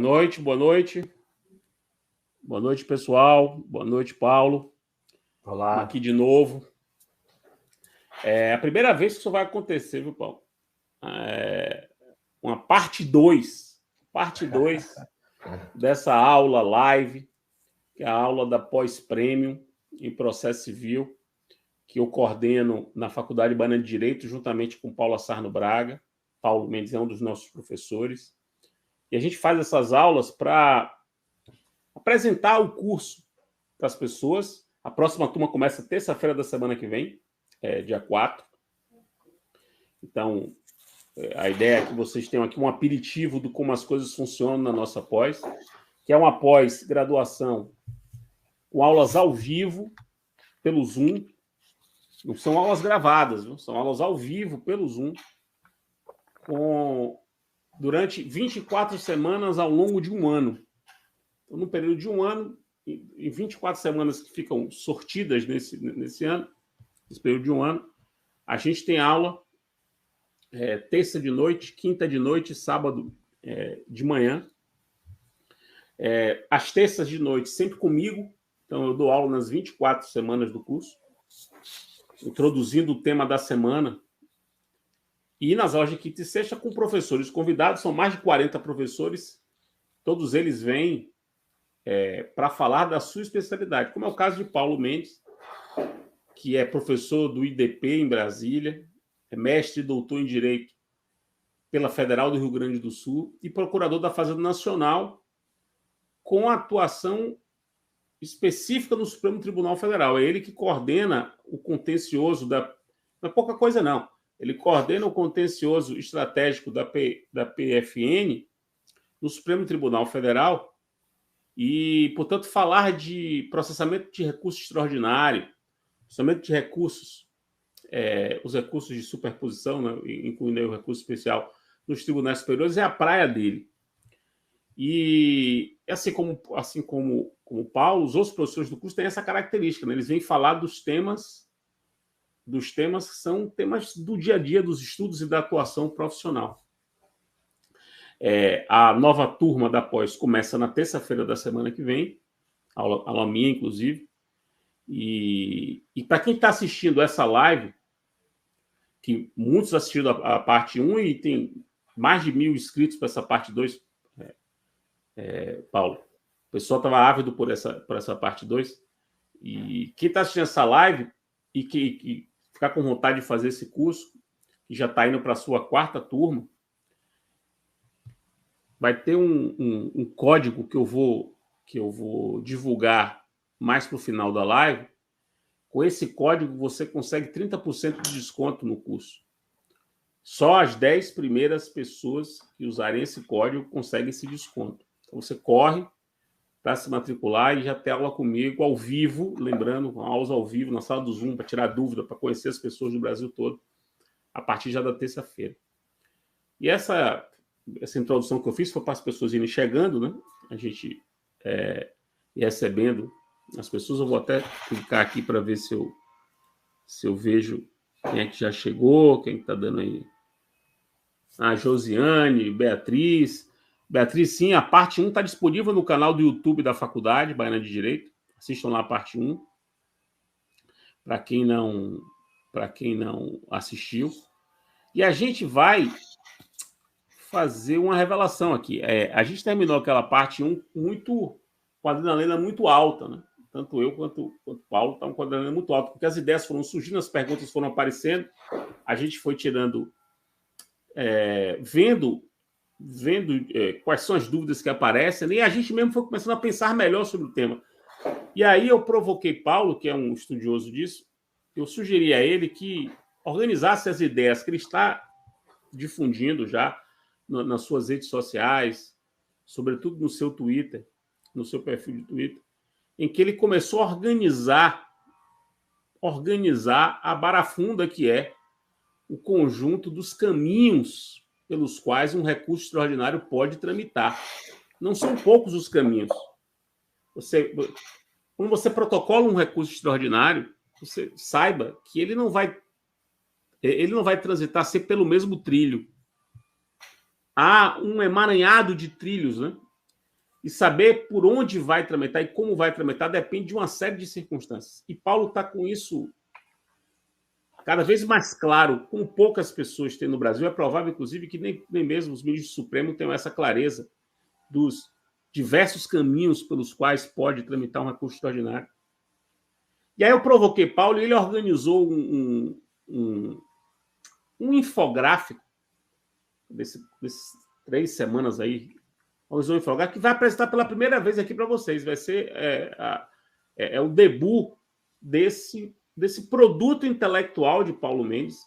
noite, boa noite. Boa noite, pessoal. Boa noite, Paulo. Olá. Estamos aqui de novo. É a primeira vez que isso vai acontecer, viu, Paulo? Uma parte 2 dessa aula live, que é a aula da pós-prêmio em processo civil, que eu coordeno na Faculdade Baiana de Direito, juntamente com Paulo Assarno Braga. Paulo Mendes é um dos nossos professores. E a gente faz essas aulas para apresentar o curso para as pessoas. A próxima turma começa terça-feira da semana que vem, dia 4. Então, a ideia é que vocês tenham aqui um aperitivo de como as coisas funcionam na nossa pós, que é uma pós-graduação com aulas ao vivo pelo Zoom. Não são aulas gravadas, viu? São aulas ao vivo pelo Zoom, durante 24 semanas ao longo de um ano. Então, no período de um ano, em 24 semanas que ficam sortidas nesse ano, nesse período de um ano, a gente tem aula terça de noite, quinta de noite, sábado de manhã. Às terças de noite, sempre comigo. Então, eu dou aula nas 24 semanas do curso, introduzindo o tema da semana. E nas aulas de quinta e sexta, com professores convidados, são mais de 40 professores. Todos eles vêm para falar da sua especialidade, como é o caso de Paulo Mendes, que é professor do IDP em Brasília, é mestre e doutor em Direito pela Federal do Rio Grande do Sul e procurador da Fazenda Nacional, com atuação específica no Supremo Tribunal Federal. É ele que coordena o contencioso não é pouca coisa, não. Ele coordena o contencioso estratégico da PFN no Supremo Tribunal Federal e, portanto, falar de processamento de recurso extraordinário, processamento de recursos, os recursos de superposição, né, incluindo o recurso especial nos tribunais superiores, é a praia dele. E assim como o Paulo, os outros professores do curso têm essa característica, né? Eles vêm falar dos temas que são temas do dia a dia, dos estudos e da atuação profissional. A nova turma da pós começa na terça-feira da semana que vem, aula minha, inclusive. E para quem está assistindo essa live, que muitos assistiram a parte 1 e tem mais de 1.000 inscritos para essa parte 2, Paulo. O pessoal estava ávido por essa parte 2. E quem está assistindo essa live e que ficar com vontade de fazer esse curso, que já está indo para a sua 4ª turma, vai ter um código que eu vou divulgar mais para o final da live. Com esse código, você consegue 30% de desconto no curso. Só as 10 primeiras pessoas que usarem esse código conseguem esse desconto. Então, você corre para se matricular e já ter aula comigo ao vivo, lembrando, aulas ao vivo na sala do Zoom, para tirar dúvida, para conhecer as pessoas do Brasil todo, a partir já da terça-feira. E essa introdução que eu fiz foi para as pessoas irem chegando, né? A gente ir recebendo as pessoas. Eu vou até clicar aqui para ver se eu vejo quem é que já chegou, quem está dando aí. Josiane, Beatriz. Beatriz, sim, a parte 1 está disponível no canal do YouTube da Faculdade Baiana de Direito. Assistam lá a parte 1. Para quem não assistiu. E a gente vai fazer uma revelação aqui. A gente terminou aquela parte 1 com a adrenalina muito alta, né? Tanto eu quanto o Paulo estavam com a adrenalina muito alta, porque as ideias foram surgindo, as perguntas foram aparecendo, a gente foi tirando, vendo quais são as dúvidas que aparecem, e a gente mesmo foi começando a pensar melhor sobre o tema. E aí eu provoquei Paulo, que é um estudioso disso, eu sugeri a ele que organizasse as ideias que ele está difundindo já nas suas redes sociais, sobretudo no seu Twitter, no seu perfil de Twitter, em que ele começou a organizar a barafunda que é o conjunto dos caminhos pelos quais um recurso extraordinário pode tramitar. Não são poucos os caminhos. Quando você protocola um recurso extraordinário, você saiba que ele não vai transitar sempre pelo mesmo trilho. Há um emaranhado de trilhos, né? E saber por onde vai tramitar e como vai tramitar depende de uma série de circunstâncias. E Paulo está com isso cada vez mais claro, como poucas pessoas têm no Brasil. É provável, inclusive, que nem mesmo os ministros do Supremo tenham essa clareza dos diversos caminhos pelos quais pode tramitar um recurso extraordinário. E aí eu provoquei Paulo e ele organizou um infográfico desses 3 semanas aí, organizou um infográfico que vai apresentar pela primeira vez aqui para vocês. Vai ser o debut desse produto intelectual de Paulo Mendes,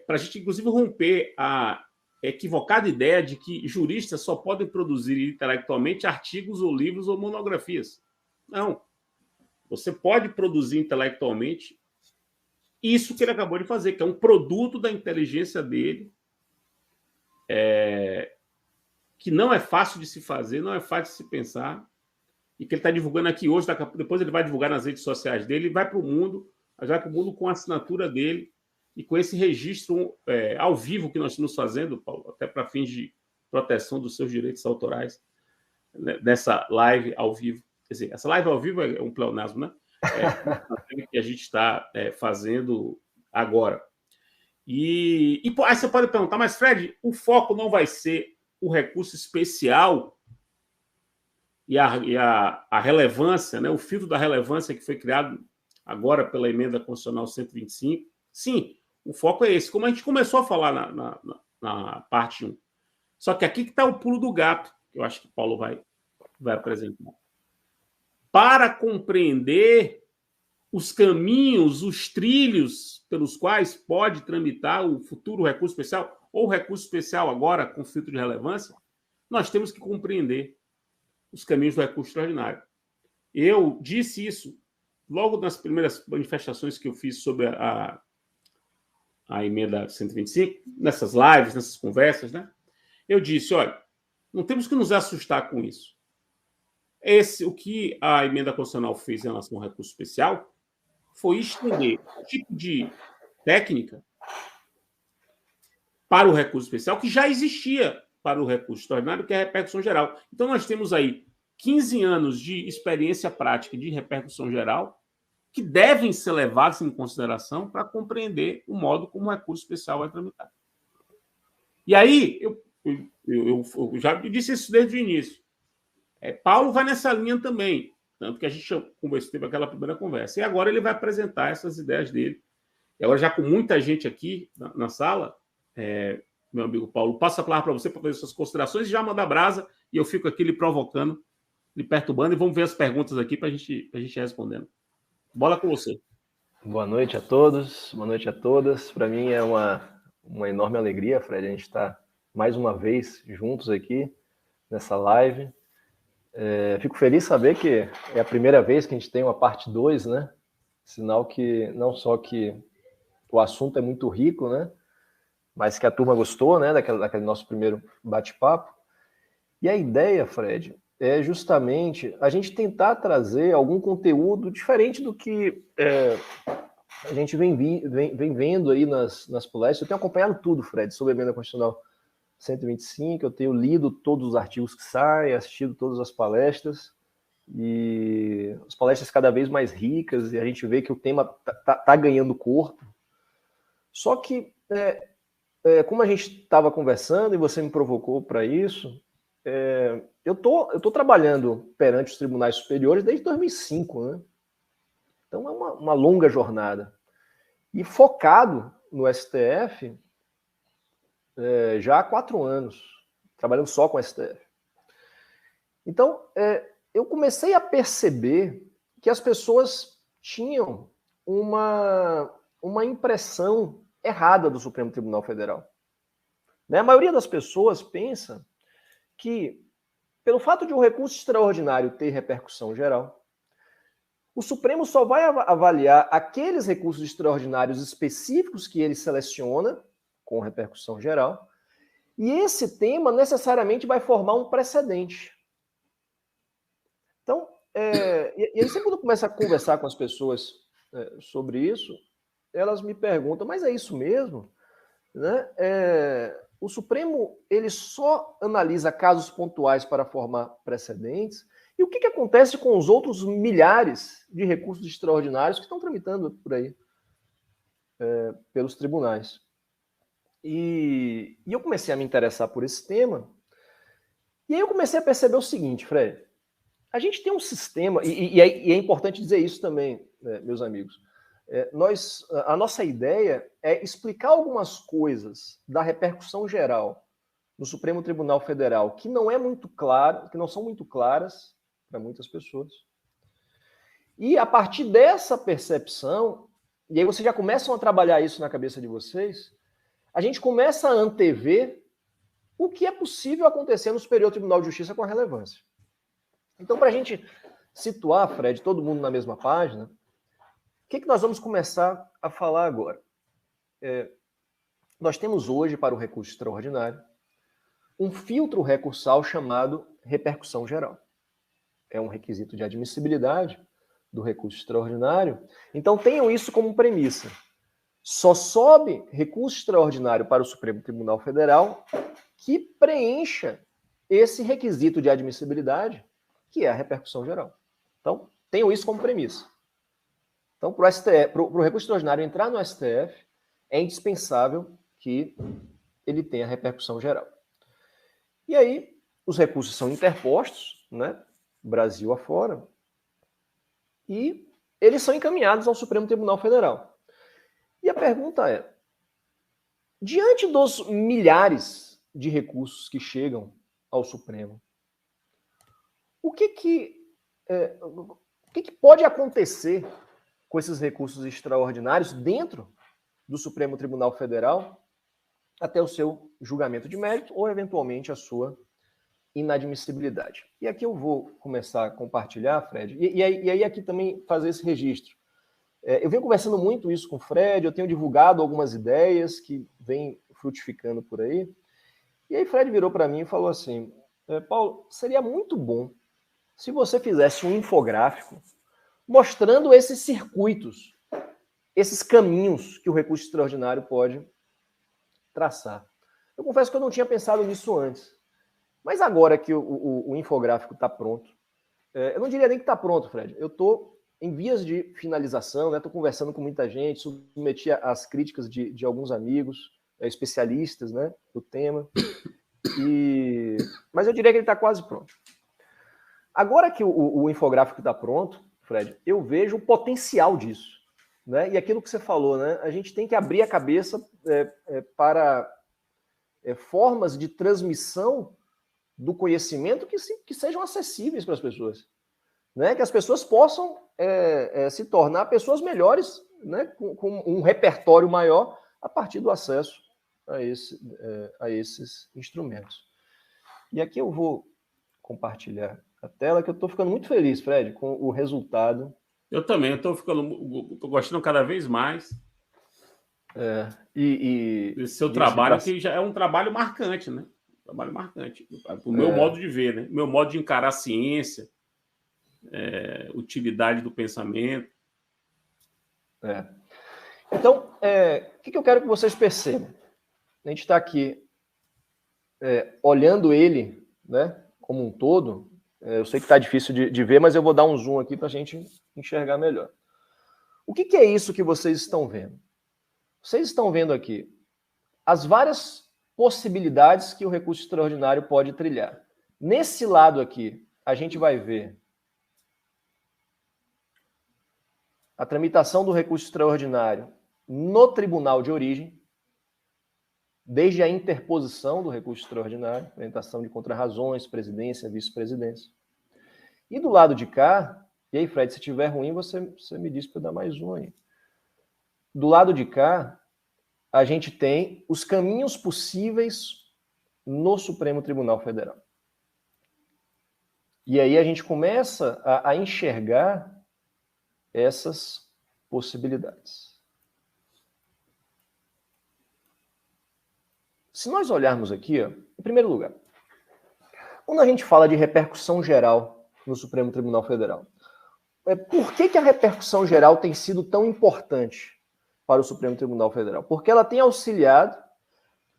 para a gente, inclusive, romper a equivocada ideia de que juristas só podem produzir intelectualmente artigos ou livros ou monografias. Não. Você pode produzir intelectualmente isso que ele acabou de fazer, que é um produto da inteligência dele, que não é fácil de se fazer, não é fácil de se pensar, e que ele está divulgando aqui hoje, depois ele vai divulgar nas redes sociais dele, e vai para o mundo, com a assinatura dele e com esse registro ao vivo que nós estamos fazendo, Paulo, até para fins de proteção dos seus direitos autorais, né, dessa live ao vivo. Quer dizer, essa live ao vivo é um pleonasmo, né? Que a gente está fazendo agora. E aí você pode perguntar, mas Fred, o foco não vai ser o recurso especial e a relevância, né, o filtro da relevância que foi criado agora pela emenda constitucional 125? Sim, o foco é esse, como a gente começou a falar na parte 1. Só que aqui que está o pulo do gato, que eu acho que o Paulo vai apresentar. Para compreender os caminhos, os trilhos pelos quais pode tramitar o futuro recurso especial, ou recurso especial agora com filtro de relevância, nós temos que compreender os caminhos do recurso extraordinário. Eu disse isso logo nas primeiras manifestações que eu fiz sobre a emenda 125, nessas lives, nessas conversas, né? Eu disse, olha, não temos que nos assustar com isso. O que a emenda constitucional fez em relação ao recurso especial foi estender o tipo de técnica para o recurso especial que já existia para o recurso extraordinário, que é a repercussão geral. Então, nós temos aí 15 anos de experiência prática de repercussão geral que devem ser levados em consideração para compreender o modo como o recurso especial vai tramitar. E aí, eu já disse isso desde o início. Paulo vai nessa linha também, tanto que a gente teve aquela primeira conversa. E agora ele vai apresentar essas ideias dele. E agora, já com muita gente aqui na sala, meu amigo Paulo, passo a palavra para você para fazer suas considerações e já manda brasa, e eu fico aqui lhe provocando, lhe perturbando, e vamos ver as perguntas aqui para a gente respondendo. Bola com você. Boa noite a todos, boa noite a todas. Para mim é uma enorme alegria, Fred, a gente está mais uma vez juntos aqui nessa live. Fico feliz de saber que é a primeira vez que a gente tem uma parte 2, né? Sinal que não só que o assunto é muito rico, né? Mas que a turma gostou, né? Daquele nosso primeiro bate-papo. E a ideia, Fred, é justamente a gente tentar trazer algum conteúdo diferente do que a gente vem vendo aí nas palestras. Eu tenho acompanhado tudo, Fred, sobre a emenda constitucional 125, eu tenho lido todos os artigos que saem, assistido todas as palestras, e as palestras cada vez mais ricas, e a gente vê que o tema tá ganhando corpo. Só que, como a gente estava conversando, e você me provocou para isso, eu tô trabalhando perante os tribunais superiores desde 2005, né? Então é uma longa jornada. E focado no STF, já há 4 anos, trabalhando só com o STF. Então, eu comecei a perceber que as pessoas tinham uma impressão errada do Supremo Tribunal Federal. Né? A maioria das pessoas pensa que, pelo fato de um recurso extraordinário ter repercussão geral, o Supremo só vai avaliar aqueles recursos extraordinários específicos que ele seleciona, com repercussão geral, e esse tema necessariamente vai formar um precedente. Então, e aí sempre quando eu começo a conversar com as pessoas sobre isso, elas me perguntam, mas é isso mesmo? Né? o Supremo ele só analisa casos pontuais para formar precedentes. E o que acontece com os outros milhares de recursos extraordinários que estão tramitando por aí, pelos tribunais? E eu comecei a me interessar por esse tema. E aí eu comecei a perceber o seguinte, Fred. A gente tem um sistema, e é importante dizer isso também, né, meus amigos. A nossa ideia é explicar algumas coisas da repercussão geral no Supremo Tribunal Federal que não é muito claro, que não são muito claras para muitas pessoas. E a partir dessa percepção, e aí vocês já começam a trabalhar isso na cabeça de vocês, a gente começa a antever o que é possível acontecer no Superior Tribunal de Justiça com a relevância. Então, para a gente situar, Fred, todo mundo na mesma página, o que nós vamos começar a falar agora? Nós temos hoje, para o recurso extraordinário, um filtro recursal chamado repercussão geral. É um requisito de admissibilidade do recurso extraordinário. Então, tenham isso como premissa. Só sobe recurso extraordinário para o Supremo Tribunal Federal que preencha esse requisito de admissibilidade, que é a repercussão geral. Então, tenham isso como premissa. Então, para o recurso extraordinário entrar no STF, é indispensável que ele tenha repercussão geral. E aí, os recursos são interpostos, né, Brasil afora, e eles são encaminhados ao Supremo Tribunal Federal. E a pergunta é, diante dos milhares de recursos que chegam ao Supremo, o que pode acontecer com esses recursos extraordinários dentro do Supremo Tribunal Federal até o seu julgamento de mérito ou, eventualmente, a sua inadmissibilidade? E aqui eu vou começar a compartilhar, Fred, e aí aqui também fazer esse registro. Eu venho conversando muito isso com o Fred, eu tenho divulgado algumas ideias que vêm frutificando por aí. E aí Fred virou para mim e falou assim, Paulo, seria muito bom se você fizesse um infográfico mostrando esses circuitos, esses caminhos que o recurso extraordinário pode traçar. Eu confesso que eu não tinha pensado nisso antes. Mas agora que o infográfico está pronto, eu não diria nem que está pronto, Fred. Eu estou em vias de finalização, né? Estou conversando com muita gente, submeti as críticas de alguns amigos, especialistas, né, do tema. Mas eu diria que ele está quase pronto. Agora que o infográfico está pronto, Fred, eu vejo o potencial disso, né? E aquilo que você falou, né? A gente tem que abrir a cabeça para formas de transmissão do conhecimento que sejam acessíveis para as pessoas, né? Que as pessoas possam se tornar pessoas melhores, né? Com um repertório maior a partir do acesso a esses instrumentos. E aqui eu vou compartilhar a tela, que eu estou ficando muito feliz, Fred, com o resultado. Eu também, eu estou gostando cada vez mais. Esse seu trabalho, que já é um trabalho marcante, né? Trabalho marcante. O meu modo de ver, né? Meu modo de encarar a ciência, utilidade do pensamento. Então, o que eu quero que vocês percebam? A gente está aqui olhando ele, né, como um todo. Eu sei que está difícil de ver, mas eu vou dar um zoom aqui para a gente enxergar melhor. O que é isso que vocês estão vendo? Vocês estão vendo aqui as várias possibilidades que o recurso extraordinário pode trilhar. Nesse lado aqui, a gente vai ver a tramitação do recurso extraordinário no tribunal de origem, desde a interposição do recurso extraordinário, apresentação de contrarrazões, presidência, vice-presidência. E do lado de cá, e aí, Fred, se tiver ruim, você me diz para dar mais um aí. Do lado de cá, a gente tem os caminhos possíveis no Supremo Tribunal Federal. E aí a gente começa a enxergar essas possibilidades. Se nós olharmos aqui, ó, em primeiro lugar, quando a gente fala de repercussão geral no Supremo Tribunal Federal, por que a repercussão geral tem sido tão importante para o Supremo Tribunal Federal? Porque ela tem auxiliado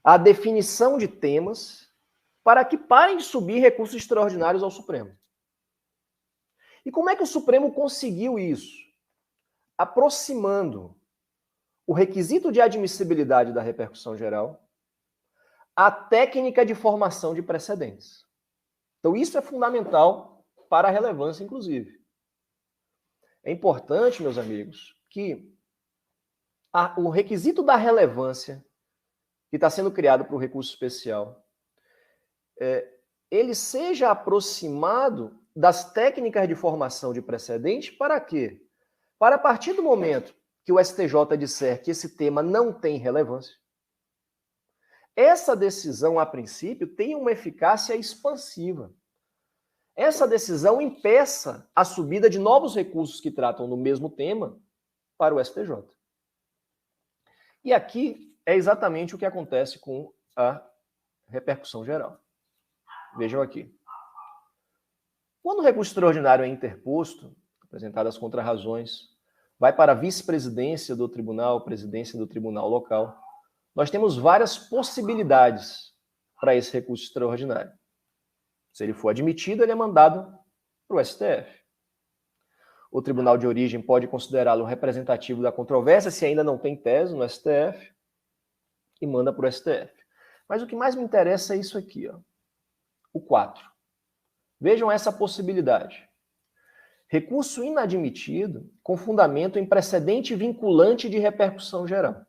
a definição de temas para que parem de subir recursos extraordinários ao Supremo. E como é que o Supremo conseguiu isso? Aproximando o requisito de admissibilidade da repercussão geral à técnica de formação de precedentes. Então, isso é fundamental para a relevância, inclusive. É importante, meus amigos, que o requisito da relevância que está sendo criado para o recurso especial, ele seja aproximado das técnicas de formação de precedente para quê? Para, a partir do momento que o STJ disser que esse tema não tem relevância, essa decisão, a princípio, tem uma eficácia expansiva. Essa decisão impeça a subida de novos recursos que tratam do mesmo tema para o STJ. E aqui é exatamente o que acontece com a repercussão geral. Vejam aqui. Quando o recurso extraordinário é interposto, apresentadas contrarrazões, vai para a vice-presidência do tribunal, presidência do tribunal local, nós temos várias possibilidades para esse recurso extraordinário. Se ele for admitido, ele é mandado para o STF. O tribunal de origem pode considerá-lo representativo da controvérsia, se ainda não tem tese no STF, e manda para o STF. Mas o que mais me interessa é isso aqui, ó. O 4. Vejam essa possibilidade. Recurso inadmitido com fundamento em precedente vinculante de repercussão geral.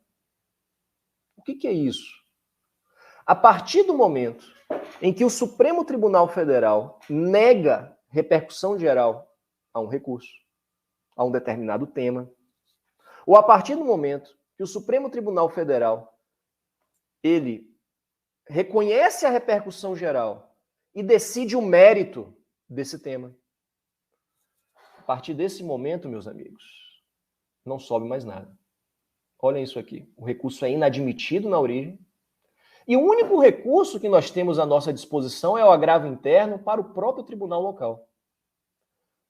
O que é isso? A partir do momento em que o Supremo Tribunal Federal nega repercussão geral a um recurso, a um determinado tema, ou a partir do momento que o Supremo Tribunal Federal ele reconhece a repercussão geral e decide o mérito desse tema, a partir desse momento, meus amigos, não sobe mais nada. Olhem isso aqui. O recurso é inadmitido na origem. E o único recurso que nós temos à nossa disposição é o agravo interno para o próprio tribunal local.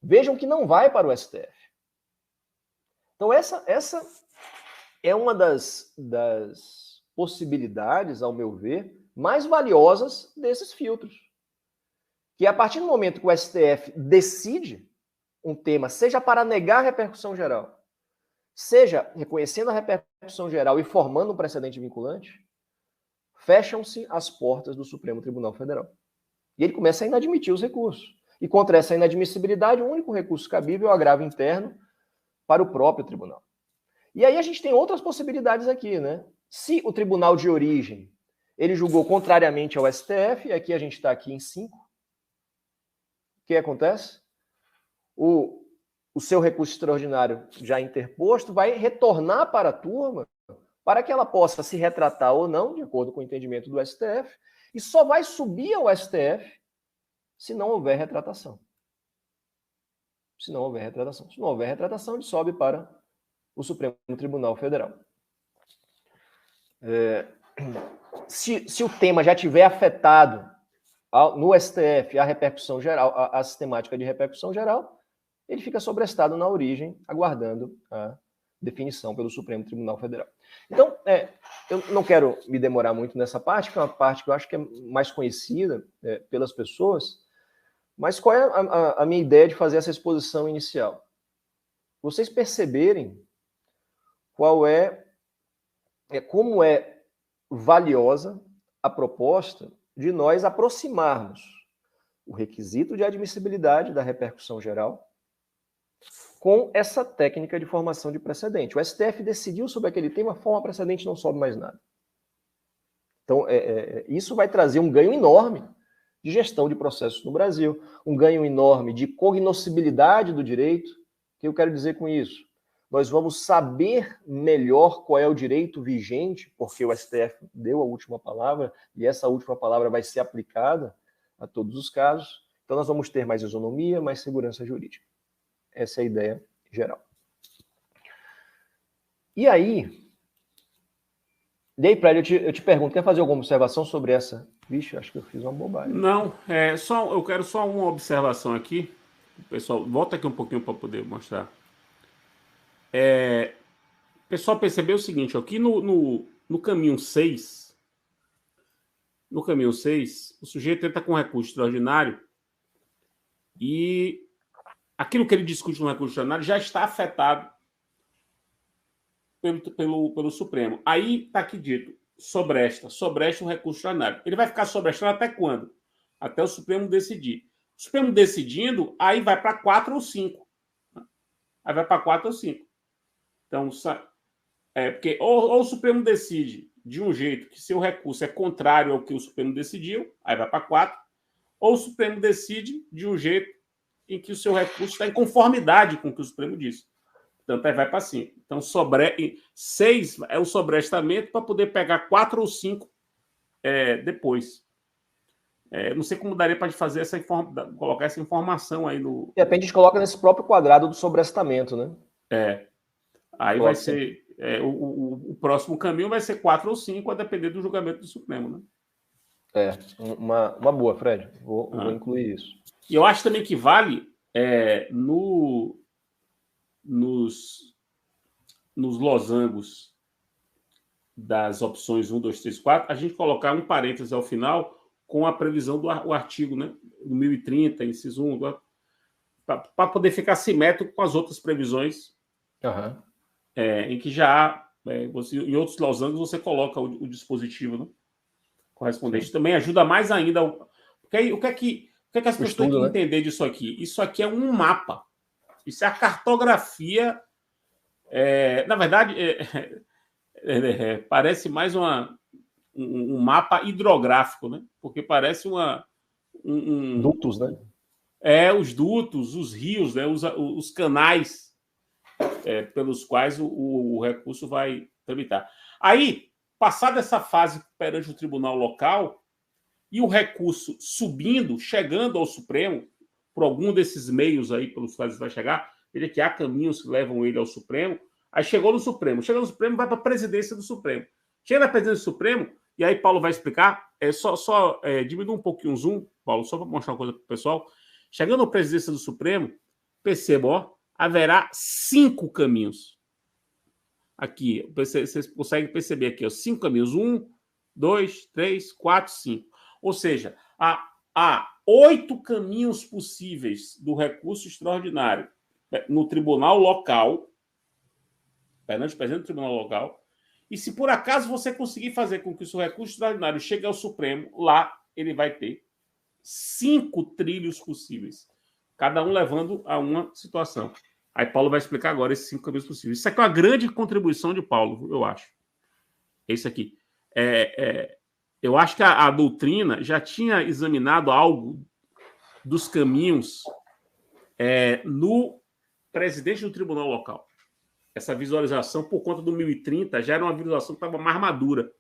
Vejam que não vai para o STF. Então, essa é uma das possibilidades, ao meu ver, mais valiosas desses filtros. Que a partir do momento que o STF decide um tema, seja para negar a repercussão geral, seja reconhecendo a repercussão geral e formando um precedente vinculante, fecham-se as portas do Supremo Tribunal Federal. E ele começa a inadmitir os recursos. E contra essa inadmissibilidade, o único recurso cabível é o agravo interno para o próprio tribunal. E aí a gente tem outras possibilidades aqui, né? Se o tribunal de origem ele julgou contrariamente ao STF, e aqui a gente está aqui em 5, o que acontece? O seu recurso extraordinário já interposto vai retornar para a turma para que ela possa se retratar ou não, de acordo com o entendimento do STF, e só vai subir ao STF se não houver retratação. Se não houver retratação. Se não houver retratação, ele sobe para o Supremo Tribunal Federal. Se o tema já tiver afetado no STF a repercussão geral, a sistemática de repercussão geral, ele fica sobrestado na origem, aguardando a definição pelo Supremo Tribunal Federal. Então, eu não quero me demorar muito nessa parte, que é uma parte que eu acho que é mais conhecida pelas pessoas, mas qual é a minha ideia de fazer essa exposição inicial? Vocês perceberem como é valiosa a proposta de nós aproximarmos o requisito de admissibilidade da repercussão geral com essa técnica de formação de precedente. O STF decidiu sobre aquele tema, forma precedente, não sobe mais nada. Então, isso vai trazer um ganho enorme de gestão de processos no Brasil, um ganho enorme de cognoscibilidade do direito. O que eu quero dizer com isso? Nós vamos saber melhor qual é o direito vigente, porque o STF deu a última palavra, e essa última palavra vai ser aplicada a todos os casos. Então, nós vamos ter mais isonomia, mais segurança jurídica. Essa é a ideia geral. E aí, Prédio, eu te pergunto, quer fazer alguma observação sobre essa? Vixe, acho que eu fiz uma bobagem. Não, eu quero só uma observação aqui. Pessoal, volta aqui um pouquinho para poder mostrar. O pessoal percebeu o seguinte, aqui no caminho 6, no caminho 6, o sujeito entra com recurso extraordinário e aquilo que ele discute no recurso extraordinário já está afetado pelo Supremo. Aí está aqui dito, sobresta o recurso extraordinário. Ele vai ficar sobrestado até quando? Até o Supremo decidir. O Supremo decidindo, aí vai para 4 ou 5. Aí vai para 4 ou 5. Então, porque ou o Supremo decide de um jeito que seu recurso é contrário ao que o Supremo decidiu, aí vai para 4, ou o Supremo decide de um jeito em que o seu recurso está em conformidade com o que o Supremo disse. Portanto, aí vai para 5. Então, 6 é o sobrestamento para poder pegar 4 ou 5 depois. Não sei como daria para fazer colocar essa informação aí no. De repente a gente coloca nesse próprio quadrado do sobrestamento, né? Aí vai ser. O próximo caminho vai ser 4 ou 5, a depender do julgamento do Supremo, né? Uma boa, Fred. Vou incluir isso. E eu acho também que vale nos losangos das opções 1, 2, 3, 4, a gente colocar um parêntese ao final com a previsão do artigo, né? 1030, inciso 1, para poder ficar simétrico com as outras previsões, em que já em outros losangos você coloca o dispositivo, né, correspondente. Sim. Também ajuda mais ainda. Porque aí, o que é que as pessoas têm que entender disso aqui? Isso aqui é um mapa. Isso é a cartografia. Na verdade, parece mais um mapa hidrográfico, né? Porque parece dutos, né? Os dutos, os rios, né? Os canais pelos quais o recurso vai tramitar. Aí, passada essa fase perante o tribunal local e o recurso subindo, chegando ao Supremo, por algum desses meios aí pelos quais vai chegar, veja que há caminhos que levam ele ao Supremo, aí chegou no Supremo, vai para a presidência do Supremo. Chega na presidência do Supremo, e aí Paulo vai explicar, diminui um pouquinho o zoom, Paulo, só para mostrar uma coisa para o pessoal. Chegando na presidência do Supremo, perceba, haverá 5 caminhos. Aqui, vocês conseguem perceber aqui, 5 caminhos. 1, 2, 3, 4, 5. Ou seja, há 8 caminhos possíveis do recurso extraordinário no tribunal local, perante o presidente do tribunal local, e se por acaso você conseguir fazer com que o seu recurso extraordinário chegue ao Supremo, lá ele vai ter 5 trilhos possíveis, cada um levando a uma situação. Aí Paulo vai explicar agora esses 5 caminhos possíveis. Isso aqui é uma grande contribuição de Paulo, eu acho. É isso aqui. Eu acho que a doutrina já tinha examinado algo dos caminhos no presidente do tribunal local. Essa visualização, por conta do 1030, já era uma visualização que estava mais madura.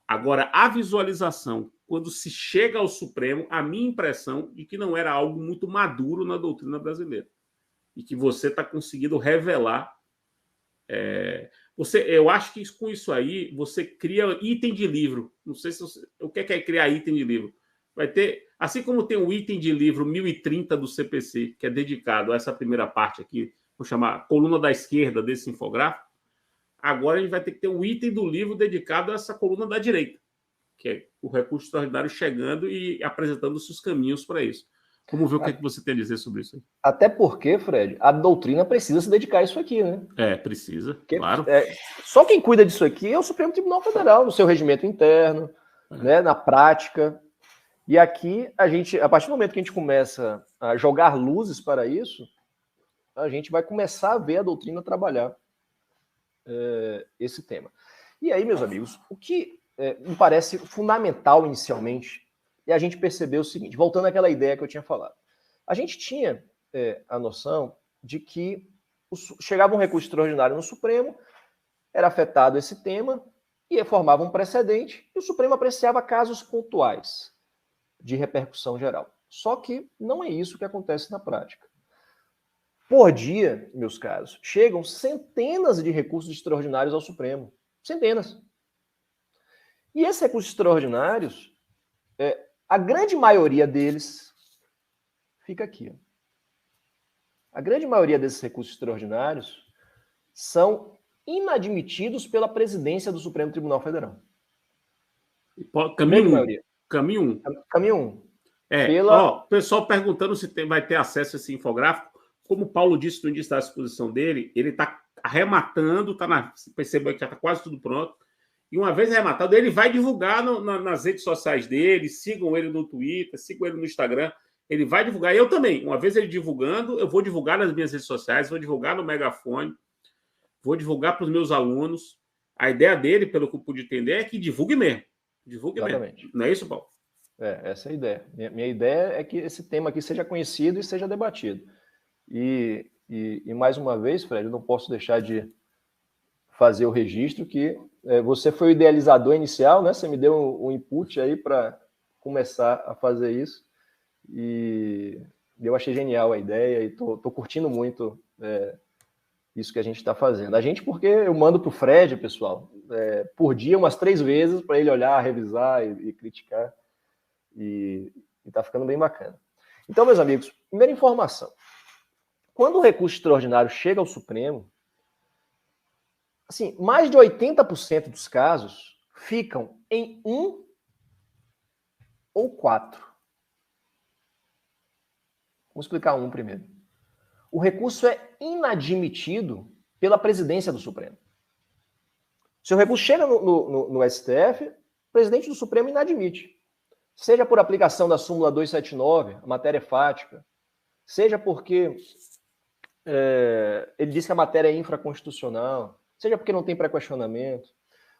Agora, a visualização, quando se chega ao Supremo, a minha impressão de que não era algo muito maduro na doutrina brasileira. E que você está conseguindo revelar. Eu acho que com isso aí, você cria item de livro. Não sei se o que é criar item de livro. Vai ter, assim como tem o item de livro 1030 do CPC, que é dedicado a essa primeira parte aqui, vou chamar coluna da esquerda desse infográfico, agora a gente vai ter que ter um item do livro dedicado a essa coluna da direita, que é o recurso extraordinário chegando e apresentando os seus caminhos para isso. Vamos ver o que você tem a dizer sobre isso aí. Até porque, Fred, a doutrina precisa se dedicar a isso aqui, né? Precisa, claro. Só quem cuida disso aqui é o Supremo Tribunal Federal, no seu regimento interno, né, na prática. E aqui, a partir do momento que a gente começa a jogar luzes para isso, a gente vai começar a ver a doutrina trabalhar esse tema. E aí, meus amigos, o que me parece fundamental inicialmente é a gente perceber o seguinte, voltando àquela ideia que eu tinha falado. A gente tinha a noção de que chegava um recurso extraordinário no Supremo, era afetado esse tema, e formava um precedente, e o Supremo apreciava casos pontuais de repercussão geral. Só que não é isso que acontece na prática. Por dia, meus caros, chegam centenas de recursos extraordinários ao Supremo. Centenas. E esses recursos extraordinários, a grande maioria deles fica aqui. A grande maioria desses recursos extraordinários são inadmitidos pela presidência do Supremo Tribunal Federal. Caminho 1. maioria. Caminho 1. Caminho 1. Ó, o pessoal perguntando se vai ter acesso a esse infográfico. Como o Paulo disse no início da exposição dele, ele está arrematando, percebeu que já está quase tudo pronto. E uma vez arrematado, ele vai divulgar nas redes sociais dele. Sigam ele no Twitter, sigam ele no Instagram. Ele vai divulgar. Eu também. Uma vez ele divulgando, eu vou divulgar nas minhas redes sociais, vou divulgar no Megafone, vou divulgar para os meus alunos. A ideia dele, pelo que eu pude entender, é que divulgue mesmo. Divulgue Exatamente. mesmo. Não é isso, Paulo? Essa é a ideia. Minha ideia é que esse tema aqui seja conhecido e seja debatido. E mais uma vez, Fred, eu não posso deixar de fazer o registro que você foi o idealizador inicial, né? Você me deu um input aí para começar a fazer isso. E eu achei genial a ideia e tô curtindo muito isso que a gente está fazendo. A gente, porque eu mando para o Fred, pessoal, por dia umas 3 vezes para ele olhar, revisar e criticar. E tá ficando bem bacana. Então, meus amigos, primeira informação. Quando o recurso extraordinário chega ao Supremo, assim, mais de 80% dos casos ficam em 1 ou 4. Vamos explicar um primeiro. O recurso é inadmitido pela presidência do Supremo. Se o recurso chega no STF, o presidente do Supremo inadmite. Seja por aplicação da súmula 279, a matéria é fática, seja porque ele diz que a matéria é infraconstitucional, seja porque não tem pré-questionamento.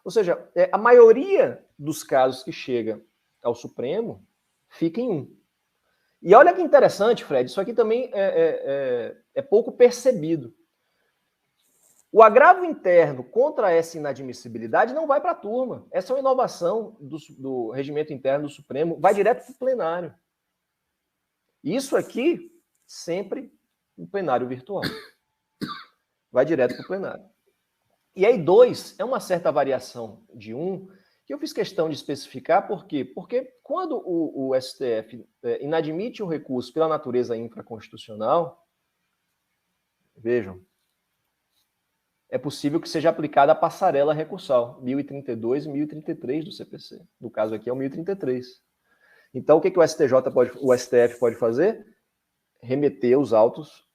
Ou seja, a maioria dos casos que chega ao Supremo fica em 1. E olha que interessante, Fred, isso aqui também é pouco percebido. O agravo interno contra essa inadmissibilidade não vai para a turma. Essa é uma inovação do regimento interno do Supremo, vai direto para o plenário. Isso aqui, sempre no plenário virtual. Vai direto para o plenário. E aí, 2 é uma certa variação de 1, que eu fiz questão de especificar, por quê? Porque quando o STF inadmite um recurso pela natureza infraconstitucional, vejam, é possível que seja aplicada a passarela recursal, 1032 e 1033 do CPC. No caso aqui é o 1033. Então, o que o STF pode fazer? Remeter os autos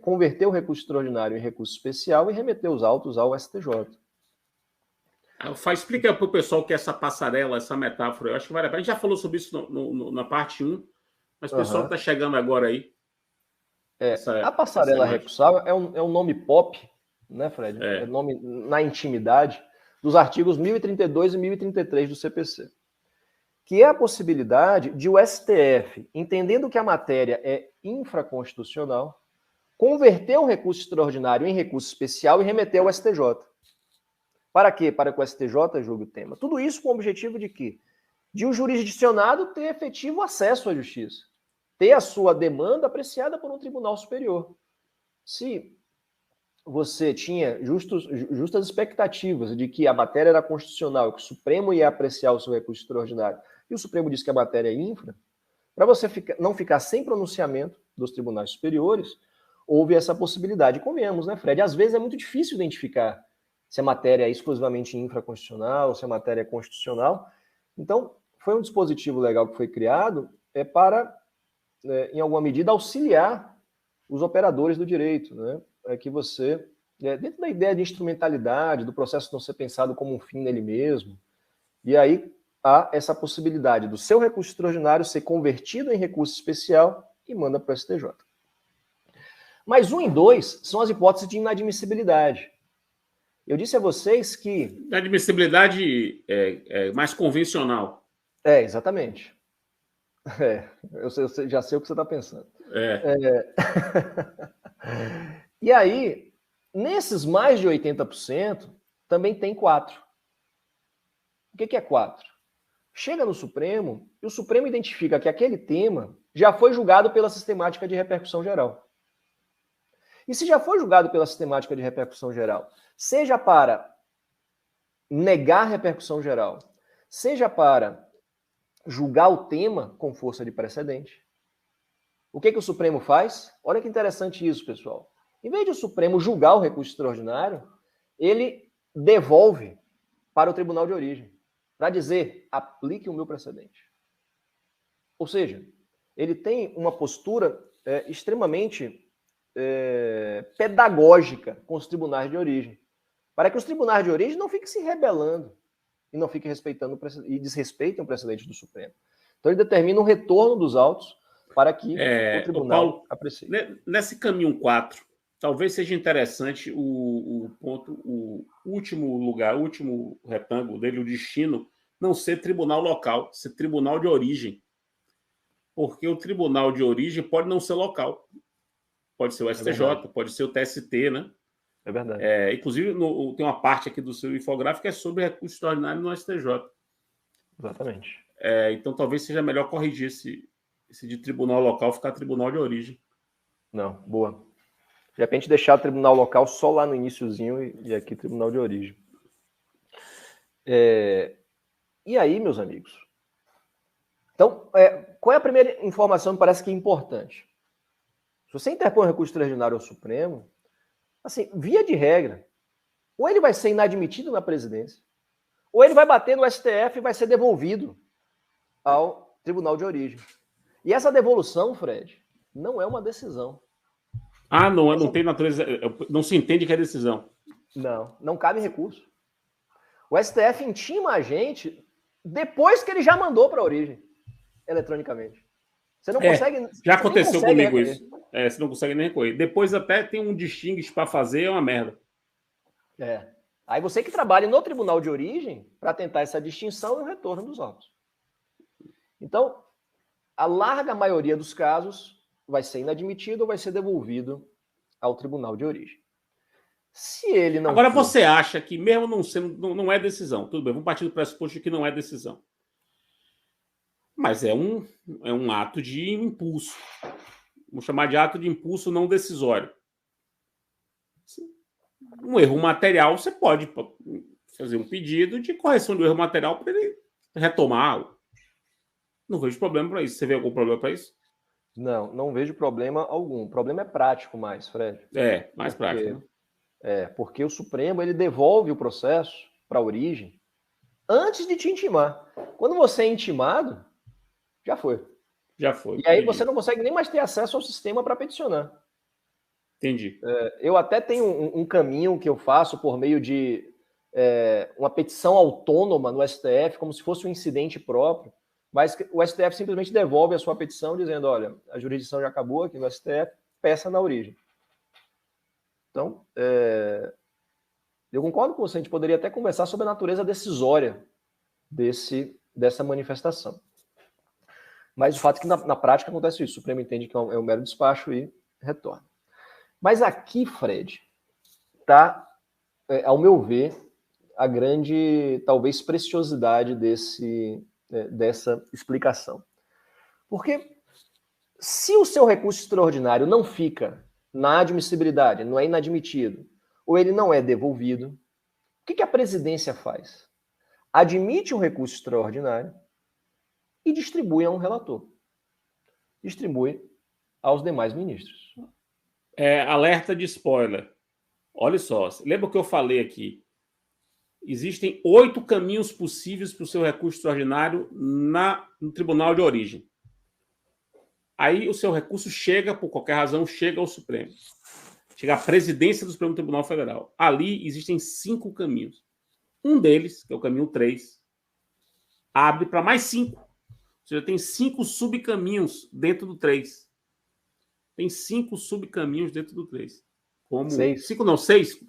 converter o recurso extraordinário em recurso especial e remeter os autos ao STJ. Explica para o pessoal que essa passarela, essa metáfora, eu acho que vale a pena. A gente já falou sobre isso na parte 1, mas o pessoal está chegando agora aí. A passarela recursal é um nome pop, né, Fred? É nome na intimidade dos artigos 1032 e 1033 do CPC. Que é a possibilidade de o STF, entendendo que a matéria é infraconstitucional, converter um recurso extraordinário em recurso especial e remeter ao STJ. Para quê? Para que o STJ julgue o tema. Tudo isso com o objetivo de quê? De o jurisdicionado ter efetivo acesso à justiça. Ter a sua demanda apreciada por um tribunal superior. Se você tinha justas expectativas de que a matéria era constitucional, que o Supremo ia apreciar o seu recurso extraordinário, e o Supremo disse que a matéria é infra, para você não ficar sem pronunciamento dos tribunais superiores, houve essa possibilidade. Convenhamos, né, Fred? Às vezes é muito difícil identificar se a matéria é exclusivamente infraconstitucional, se a matéria é constitucional. Então, foi um dispositivo legal que foi criado para, em alguma medida, auxiliar os operadores do direito, né? Para que você, dentro da ideia de instrumentalidade, do processo não ser pensado como um fim nele mesmo, e aí há essa possibilidade do seu recurso extraordinário ser convertido em recurso especial e manda para o STJ. Mas 1 e 2 são as hipóteses de inadmissibilidade. Eu disse a vocês que... Inadmissibilidade é mais convencional. Exatamente. Eu já sei o que você está pensando. E aí, nesses mais de 80%, também tem 4. O que é 4? Chega no Supremo e o Supremo identifica que aquele tema já foi julgado pela sistemática de repercussão geral. E se já foi julgado pela sistemática de repercussão geral, seja para negar repercussão geral, seja para julgar o tema com força de precedente, o que o Supremo faz? Olha que interessante isso, pessoal. Em vez de o Supremo julgar o recurso extraordinário, ele devolve para o tribunal de origem. para dizer, aplique o meu precedente. Ou seja, ele tem uma postura extremamente pedagógica com os tribunais de origem, para que os tribunais de origem não fiquem se rebelando e não fiquem respeitando e desrespeitem o precedente do Supremo. Então ele determina um retorno dos autos para que o tribunal Paulo, aprecie. Nesse caminho 4, talvez seja interessante o último lugar, o último retângulo dele, o destino, não ser tribunal local, ser tribunal de origem. Porque o tribunal de origem pode não ser local. Pode ser o STJ, pode ser o TST, né? É verdade. Inclusive, tem uma parte aqui do seu infográfico que é sobre recurso extraordinário no STJ. Exatamente. Então, talvez seja melhor corrigir esse de tribunal local ficar tribunal de origem. Não, boa. De repente, deixar o tribunal local só lá no iniciozinho e aqui tribunal de origem. E aí, meus amigos? Então, qual é a primeira informação que parece que é importante? Se você interpõe um recurso extraordinário ao Supremo, assim, via de regra, ou ele vai ser inadmitido na presidência, ou ele vai bater no STF e vai ser devolvido ao tribunal de origem. E essa devolução, Fred, não é uma decisão. Não tem natureza, não se entende que é decisão. Não cabe recurso. O STF intima a gente depois que ele já mandou para a origem, eletronicamente. Você não consegue... Já aconteceu comigo isso. Você não consegue nem recorrer. Depois até tem um distingue para fazer, é uma merda. Aí você que trabalha no tribunal de origem para tentar essa distinção e o retorno dos autos. Então, a larga maioria dos casos vai ser inadmitido ou vai ser devolvido ao tribunal de origem. Se ele não Agora, você acha que mesmo não sendo, não é decisão, tudo bem, vamos partir do pressuposto que não é decisão. Mas é um ato de impulso. Vamos chamar de ato de impulso não decisório. Um erro material, você pode fazer um pedido de correção do erro material para ele retomar. Não vejo problema para isso. Você vê algum problema para isso? Não vejo problema algum. O problema é prático mais, Fred. Mais prático. Né? Porque o Supremo ele devolve o processo para a origem antes de te intimar. Quando você é intimado, já foi. Já foi. E aí você não consegue nem mais ter acesso ao sistema para peticionar. Entendi. Eu até tenho um caminho que eu faço por meio de uma petição autônoma no STF, como se fosse um incidente próprio, mas o STF simplesmente devolve a sua petição dizendo, olha, a jurisdição já acabou aqui no STF, peça na origem. Então, eu concordo com você, a gente poderia até conversar sobre a natureza decisória dessa manifestação. Mas o fato é que na prática acontece isso, o Supremo entende que é um mero despacho e retorna. Mas aqui, Fred, está, ao meu ver, a grande, talvez, preciosidade dessa explicação. Porque se o seu recurso extraordinário não fica na admissibilidade, não é inadmitido, ou ele não é devolvido, o que a presidência faz? Admite um recurso extraordinário e distribui a um relator. Distribui aos demais ministros. Alerta de spoiler. Olha só, lembra o que eu falei aqui? Existem 8 caminhos possíveis para o seu recurso extraordinário no tribunal de origem. Aí o seu recurso chega, por qualquer razão, chega ao Supremo. Chega à presidência do Supremo Tribunal Federal. Ali existem 5 caminhos. Um deles, que é o caminho 3, abre para mais 5. Ou seja, tem 5 subcaminhos dentro do 3. Tem 5 subcaminhos dentro do 3. Como 6. 5 não, 6.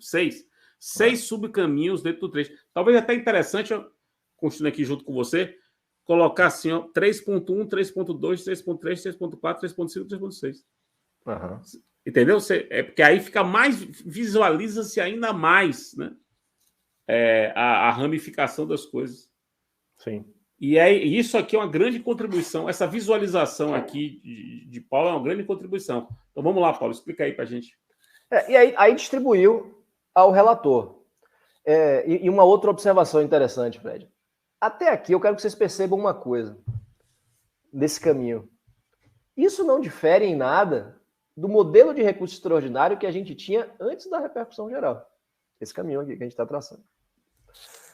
6 subcaminhos dentro do 3. Talvez até interessante, continuando aqui junto com você, colocar assim, 3.1, 3.2, 3.3, 3.4, 3.5, 3.6. Uhum. Entendeu? Porque aí fica mais, visualiza-se ainda mais, né? A ramificação das coisas. Sim. E isso aqui é uma grande contribuição. Essa visualização aqui de Paulo é uma grande contribuição. Então vamos lá, Paulo, explica aí para a gente. E aí distribuiu ao relator. E uma outra observação interessante, Fred. Até aqui eu quero que vocês percebam uma coisa desse caminho. Isso não difere em nada do modelo de recurso extraordinário que a gente tinha antes da repercussão geral. Esse caminho aqui que a gente está traçando.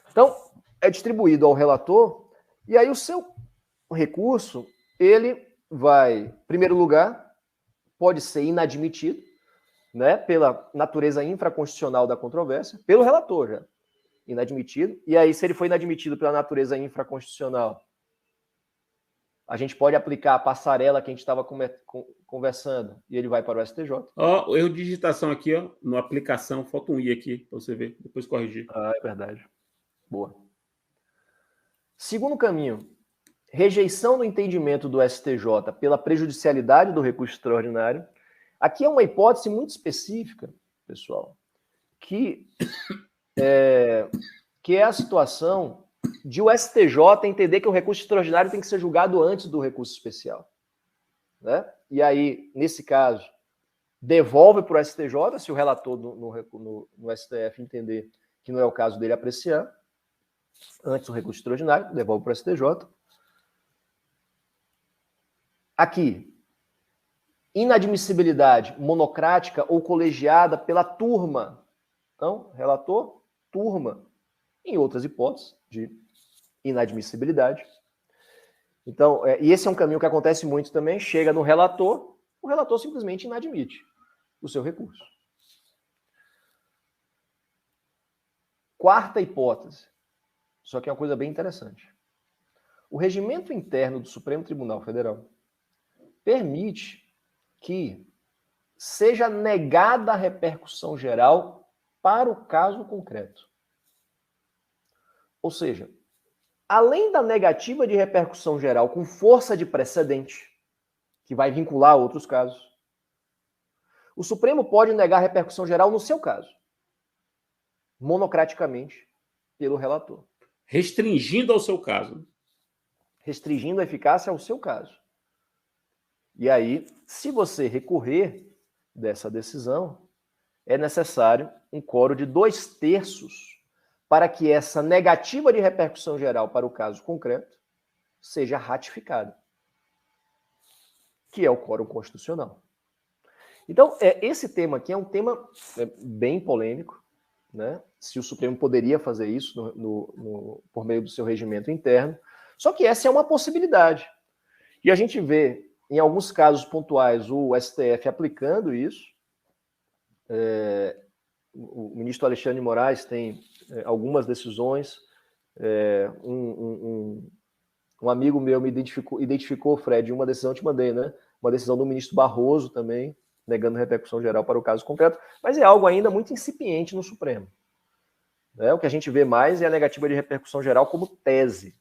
Então, é distribuído ao relator, e aí o seu recurso, ele vai, em primeiro lugar, pode ser inadmitido, né, pela natureza infraconstitucional da controvérsia, pelo relator já, inadmitido. E aí, se ele for inadmitido pela natureza infraconstitucional, a gente pode aplicar a passarela que a gente estava conversando e ele vai para o STJ. Ó, erro de digitação aqui, ó, na aplicação, falta um I aqui, para você ver, depois corrigir. Ah, é verdade. Boa. Segundo caminho, rejeição do entendimento do STJ pela prejudicialidade do recurso extraordinário. Aqui é uma hipótese muito específica, pessoal, que é a situação de o STJ entender que o recurso extraordinário tem que ser julgado antes do recurso especial, né? E aí, nesse caso, devolve para o STJ, se o relator no STF entender que não é o caso dele apreciar, antes do recurso extraordinário, devolve para o STJ. Aqui, inadmissibilidade monocrática ou colegiada pela turma. Então, relator, turma. Em outras hipóteses de inadmissibilidade. Então, e esse é um caminho que acontece muito também. Chega no relator, o relator simplesmente inadmite o seu recurso. Quarta hipótese. Só que é uma coisa bem interessante. O regimento interno do Supremo Tribunal Federal permite que seja negada a repercussão geral para o caso concreto. Ou seja, além da negativa de repercussão geral com força de precedente, que vai vincular outros casos, o Supremo pode negar repercussão geral no seu caso, monocraticamente, pelo relator. Restringindo ao seu caso. Restringindo a eficácia ao seu caso. E aí, se você recorrer dessa decisão, é necessário um quórum de 2/3 para que essa negativa de repercussão geral para o caso concreto seja ratificada, que é o quórum constitucional. Então, esse tema aqui é um tema bem polêmico, né? Se o Supremo poderia fazer isso por meio do seu regimento interno, só que essa é uma possibilidade. E a gente vê, em alguns casos pontuais, o STF aplicando isso. O ministro Alexandre de Moraes tem algumas decisões. Um amigo meu me identificou, Fred, uma decisão, eu te mandei, né? Uma decisão do ministro Barroso também, negando repercussão geral para o caso concreto, mas é algo ainda muito incipiente no Supremo. O que a gente vê mais é a negativa de repercussão geral como tese.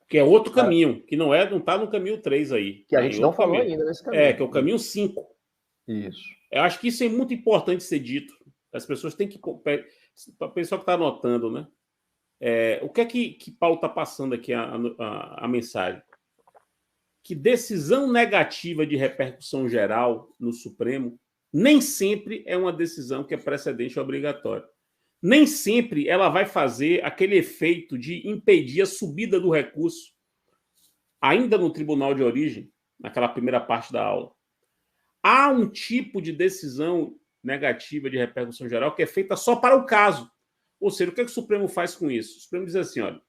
Que é outro caminho, que não está no caminho 3 aí. Que a gente não falou ainda nesse caminho. Que é o caminho 5. Isso. Eu acho que isso é muito importante ser dito. As pessoas têm que... Para o pessoal que está anotando, né? O que é que Paulo está passando aqui a mensagem? Que decisão negativa de repercussão geral no Supremo nem sempre é uma decisão que é precedente obrigatório. Nem sempre ela vai fazer aquele efeito de impedir a subida do recurso ainda no tribunal de origem, naquela primeira parte da aula. Há um tipo de decisão negativa de repercussão geral que é feita só para o caso. Ou seja, o que o Supremo faz com isso? O Supremo diz assim, olha,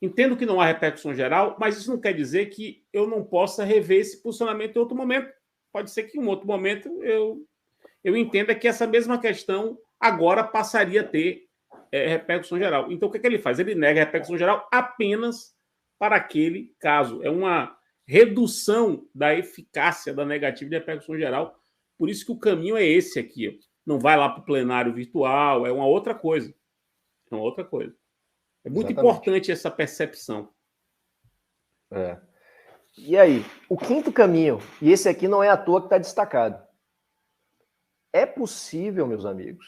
entendo que não há repercussão geral, mas isso não quer dizer que eu não possa rever esse posicionamento em outro momento. Pode ser que em um outro momento eu entenda que essa mesma questão agora passaria a ter repercussão geral. Então, o que ele faz? Ele nega a repercussão geral apenas para aquele caso. É uma redução da eficácia da negativa de repercussão geral. Por isso que o caminho é esse aqui. Ó. Não vai lá para o plenário virtual, é uma outra coisa. É uma outra coisa. É muito importante essa percepção. E aí, o quinto caminho, e esse aqui não é à toa que está destacado. É possível, meus amigos,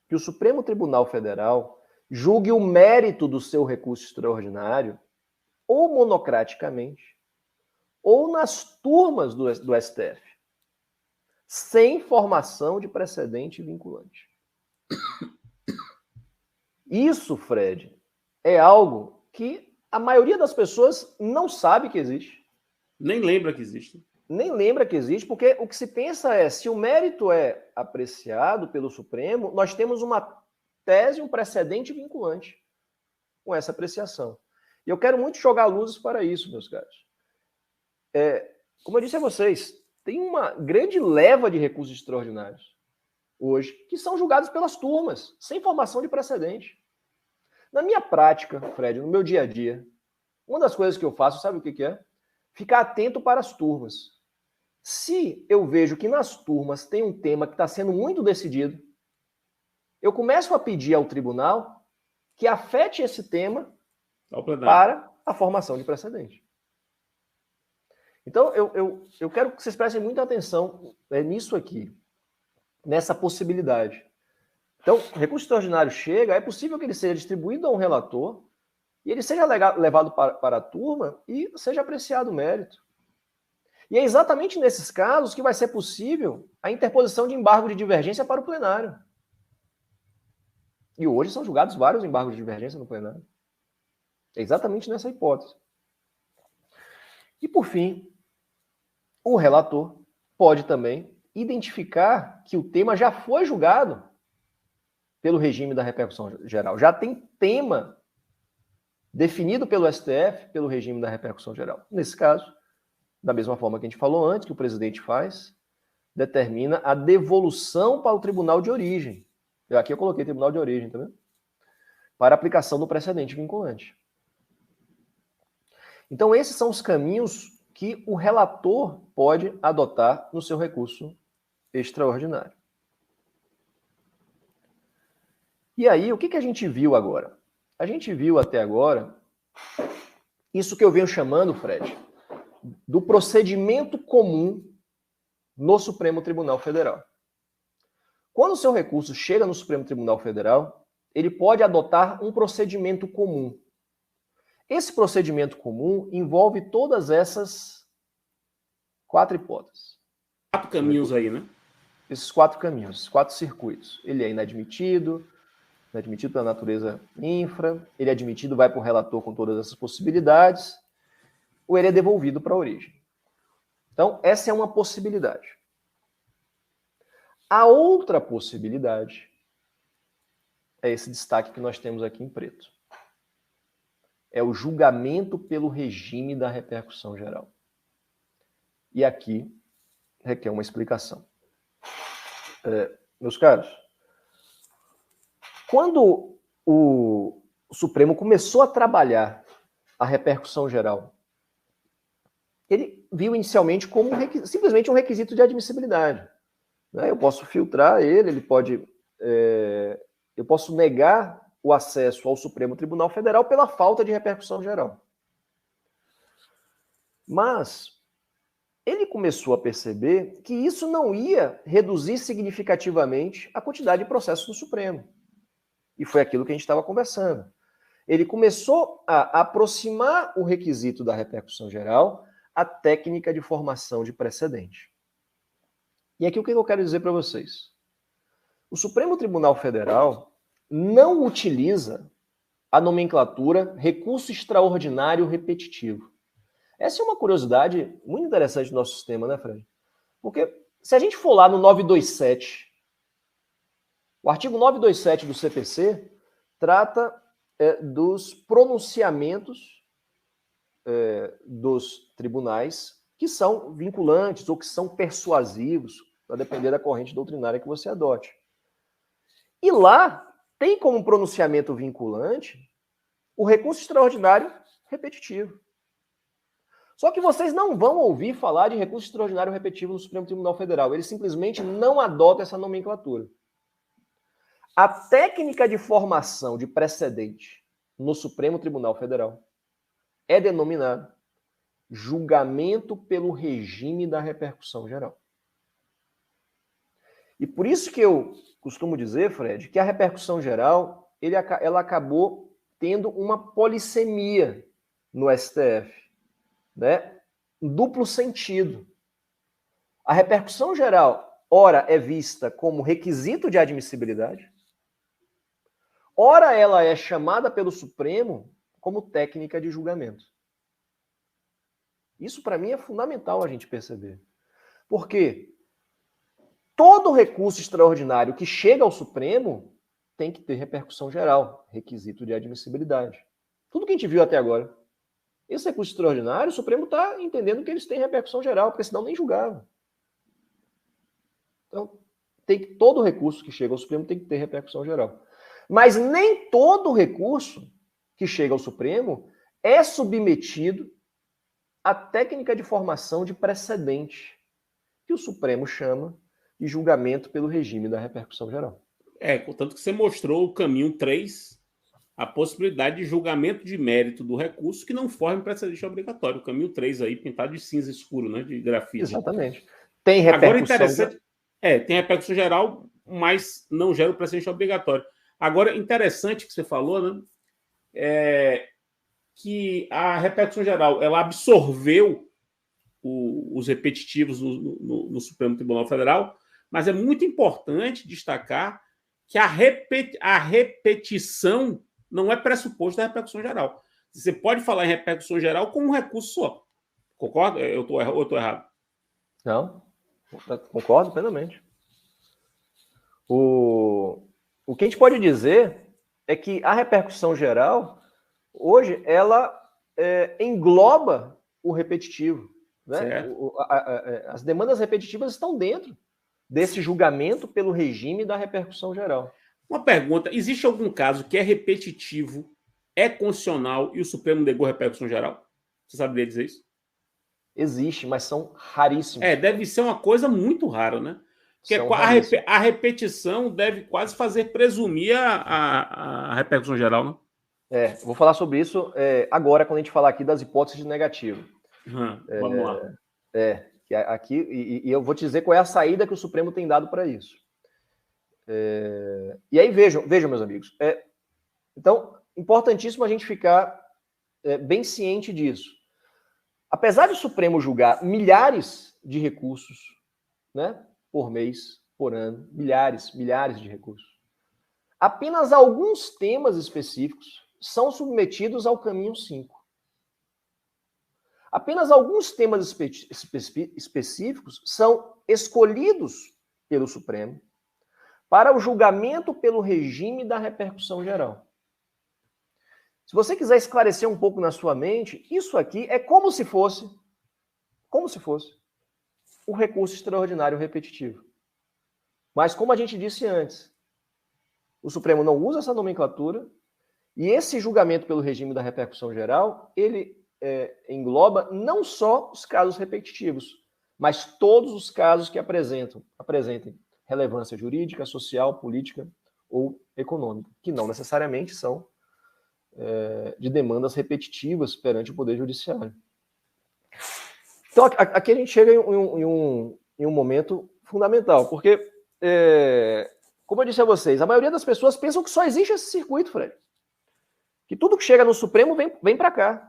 que o Supremo Tribunal Federal julgue o mérito do seu recurso extraordinário ou monocraticamente, ou nas turmas do STF, sem formação de precedente vinculante. Isso, Fred, é algo que a maioria das pessoas não sabe que existe. Nem lembra que existe. Nem lembra que existe, porque o que se pensa é, se o mérito é apreciado pelo Supremo, nós temos uma tese, um precedente vinculante. com essa apreciação. E eu quero muito jogar luzes para isso, meus caros. Como eu disse a vocês, tem uma grande leva de recursos extraordinários hoje que são julgados pelas turmas, sem formação de precedente. Na minha prática, Fred, no meu dia a dia, uma das coisas que eu faço, sabe o que é? Ficar atento para as turmas. Se eu vejo que nas turmas tem um tema que está sendo muito decidido, eu começo a pedir ao tribunal que afete esse tema para a formação de precedente. Então, eu quero que vocês prestem muita atenção nisso aqui, nessa possibilidade. Então, o recurso extraordinário chega, é possível que ele seja distribuído a um relator e ele seja levado para a turma e seja apreciado o mérito. E é exatamente nesses casos que vai ser possível a interposição de embargo de divergência para o plenário. E hoje são julgados vários embargos de divergência no plenário. É exatamente nessa hipótese. E, por fim, o relator pode também identificar que o tema já foi julgado pelo regime da repercussão geral. Já tem tema definido pelo STF pelo regime da repercussão geral. Nesse caso, da mesma forma que a gente falou antes, que o presidente faz, determina a devolução para o tribunal de origem. Aqui eu coloquei tribunal de origem, tá vendo? Para aplicação do precedente vinculante. Então, esses são os caminhos que o relator pode adotar no seu recurso extraordinário. E aí, o que a gente viu agora? A gente viu até agora isso que eu venho chamando, Fred, do procedimento comum no Supremo Tribunal Federal. Quando o seu recurso chega no Supremo Tribunal Federal, ele pode adotar um procedimento comum. Esse procedimento comum envolve todas essas 4 hipóteses. 4 caminhos aí, né? Esses 4 caminhos, esses 4 circuitos. Ele é inadmitido pela natureza infra, ele é admitido, vai para o relator com todas essas possibilidades, ou ele é devolvido para a origem. Então, essa é uma possibilidade. A outra possibilidade é esse destaque que nós temos aqui em preto. É o julgamento pelo regime da repercussão geral. E aqui requer uma explicação. Meus caros, quando o Supremo começou a trabalhar a repercussão geral, ele viu inicialmente como simplesmente um requisito de admissibilidade. Eu posso filtrar ele pode... eu posso negar o acesso ao Supremo Tribunal Federal pela falta de repercussão geral. Mas ele começou a perceber que isso não ia reduzir significativamente a quantidade de processos no Supremo. E foi aquilo que a gente estava conversando. Ele começou a aproximar o requisito da repercussão geral à técnica de formação de precedente. E aqui o que eu quero dizer para vocês? O Supremo Tribunal Federal não utiliza a nomenclatura recurso extraordinário repetitivo. Essa é uma curiosidade muito interessante do nosso sistema, né, Fred? Porque se a gente for lá no 927, o artigo 927 do CPC trata dos pronunciamentos dos tribunais que são vinculantes ou que são persuasivos, a depender da corrente doutrinária que você adote. E lá tem como pronunciamento vinculante o recurso extraordinário repetitivo. Só que vocês não vão ouvir falar de recurso extraordinário repetitivo no Supremo Tribunal Federal. Eles simplesmente não adotam essa nomenclatura. A técnica de formação de precedente no Supremo Tribunal Federal é denominada julgamento pelo regime da repercussão geral. E por isso que eu costumo dizer, Fred, que a repercussão geral ela acabou tendo uma polissemia no STF, né? Duplo sentido. A repercussão geral, ora, é vista como requisito de admissibilidade, ora, ela é chamada pelo Supremo como técnica de julgamento. Isso, para mim, é fundamental a gente perceber. Porque todo recurso extraordinário que chega ao Supremo tem que ter repercussão geral, requisito de admissibilidade. Tudo que a gente viu até agora. Esse recurso extraordinário, o Supremo está entendendo que eles têm repercussão geral, porque senão nem julgava. Então, todo recurso que chega ao Supremo tem que ter repercussão geral. Mas nem todo recurso que chega ao Supremo é submetido à técnica de formação de precedente, que o Supremo chama de julgamento pelo regime da repercussão geral. Contanto que você mostrou o caminho 3, a possibilidade de julgamento de mérito do recurso que não forme precedente obrigatório. O caminho 3 aí, pintado de cinza escuro, né? De grafite. Exatamente. Tem repercussão. Agora, interessante. Tem repercussão geral, mas não gera o precedente obrigatório. Agora, interessante que você falou, né? Que a repercussão geral ela absorveu os repetitivos no Supremo Tribunal Federal, mas é muito importante destacar que a repetição não é pressuposto da repercussão geral. Você pode falar em repercussão geral com um recurso só. Concorda? Eu estou errado? Não, concordo plenamente. O que a gente pode dizer é que a repercussão geral, hoje, ela engloba o repetitivo. Né? As demandas repetitivas estão dentro desse julgamento pelo regime da repercussão geral. Uma pergunta: existe algum caso que é repetitivo, é constitucional e o Supremo negou a repercussão geral? Você saberia dizer isso? Existe, mas são raríssimos. Deve ser uma coisa muito rara, né? Porque a repetição deve quase fazer presumir a repercussão geral, né? Vou falar sobre isso agora, quando a gente falar aqui das hipóteses de negativo. Vamos lá. Aqui, e eu vou te dizer qual é a saída que o Supremo tem dado para isso. E aí, vejam, meus amigos. Então, importantíssimo a gente ficar bem ciente disso. Apesar de o Supremo julgar milhares de recursos, né, por mês, por ano, milhares de recursos, apenas alguns temas específicos são submetidos ao caminho 5. Apenas alguns temas específicos são escolhidos pelo Supremo para o julgamento pelo regime da repercussão geral. Se você quiser esclarecer um pouco na sua mente, isso aqui é como se fosse o recurso extraordinário repetitivo. Mas, como a gente disse antes, o Supremo não usa essa nomenclatura e esse julgamento pelo regime da repercussão geral, ele engloba não só os casos repetitivos, mas todos os casos que apresentem relevância jurídica, social, política ou econômica, que não necessariamente são de demandas repetitivas perante o Poder Judiciário. Então, aqui a gente chega em um momento fundamental, porque, como eu disse a vocês, a maioria das pessoas pensam que só existe esse circuito, Fred. Que tudo que chega no Supremo vem para cá.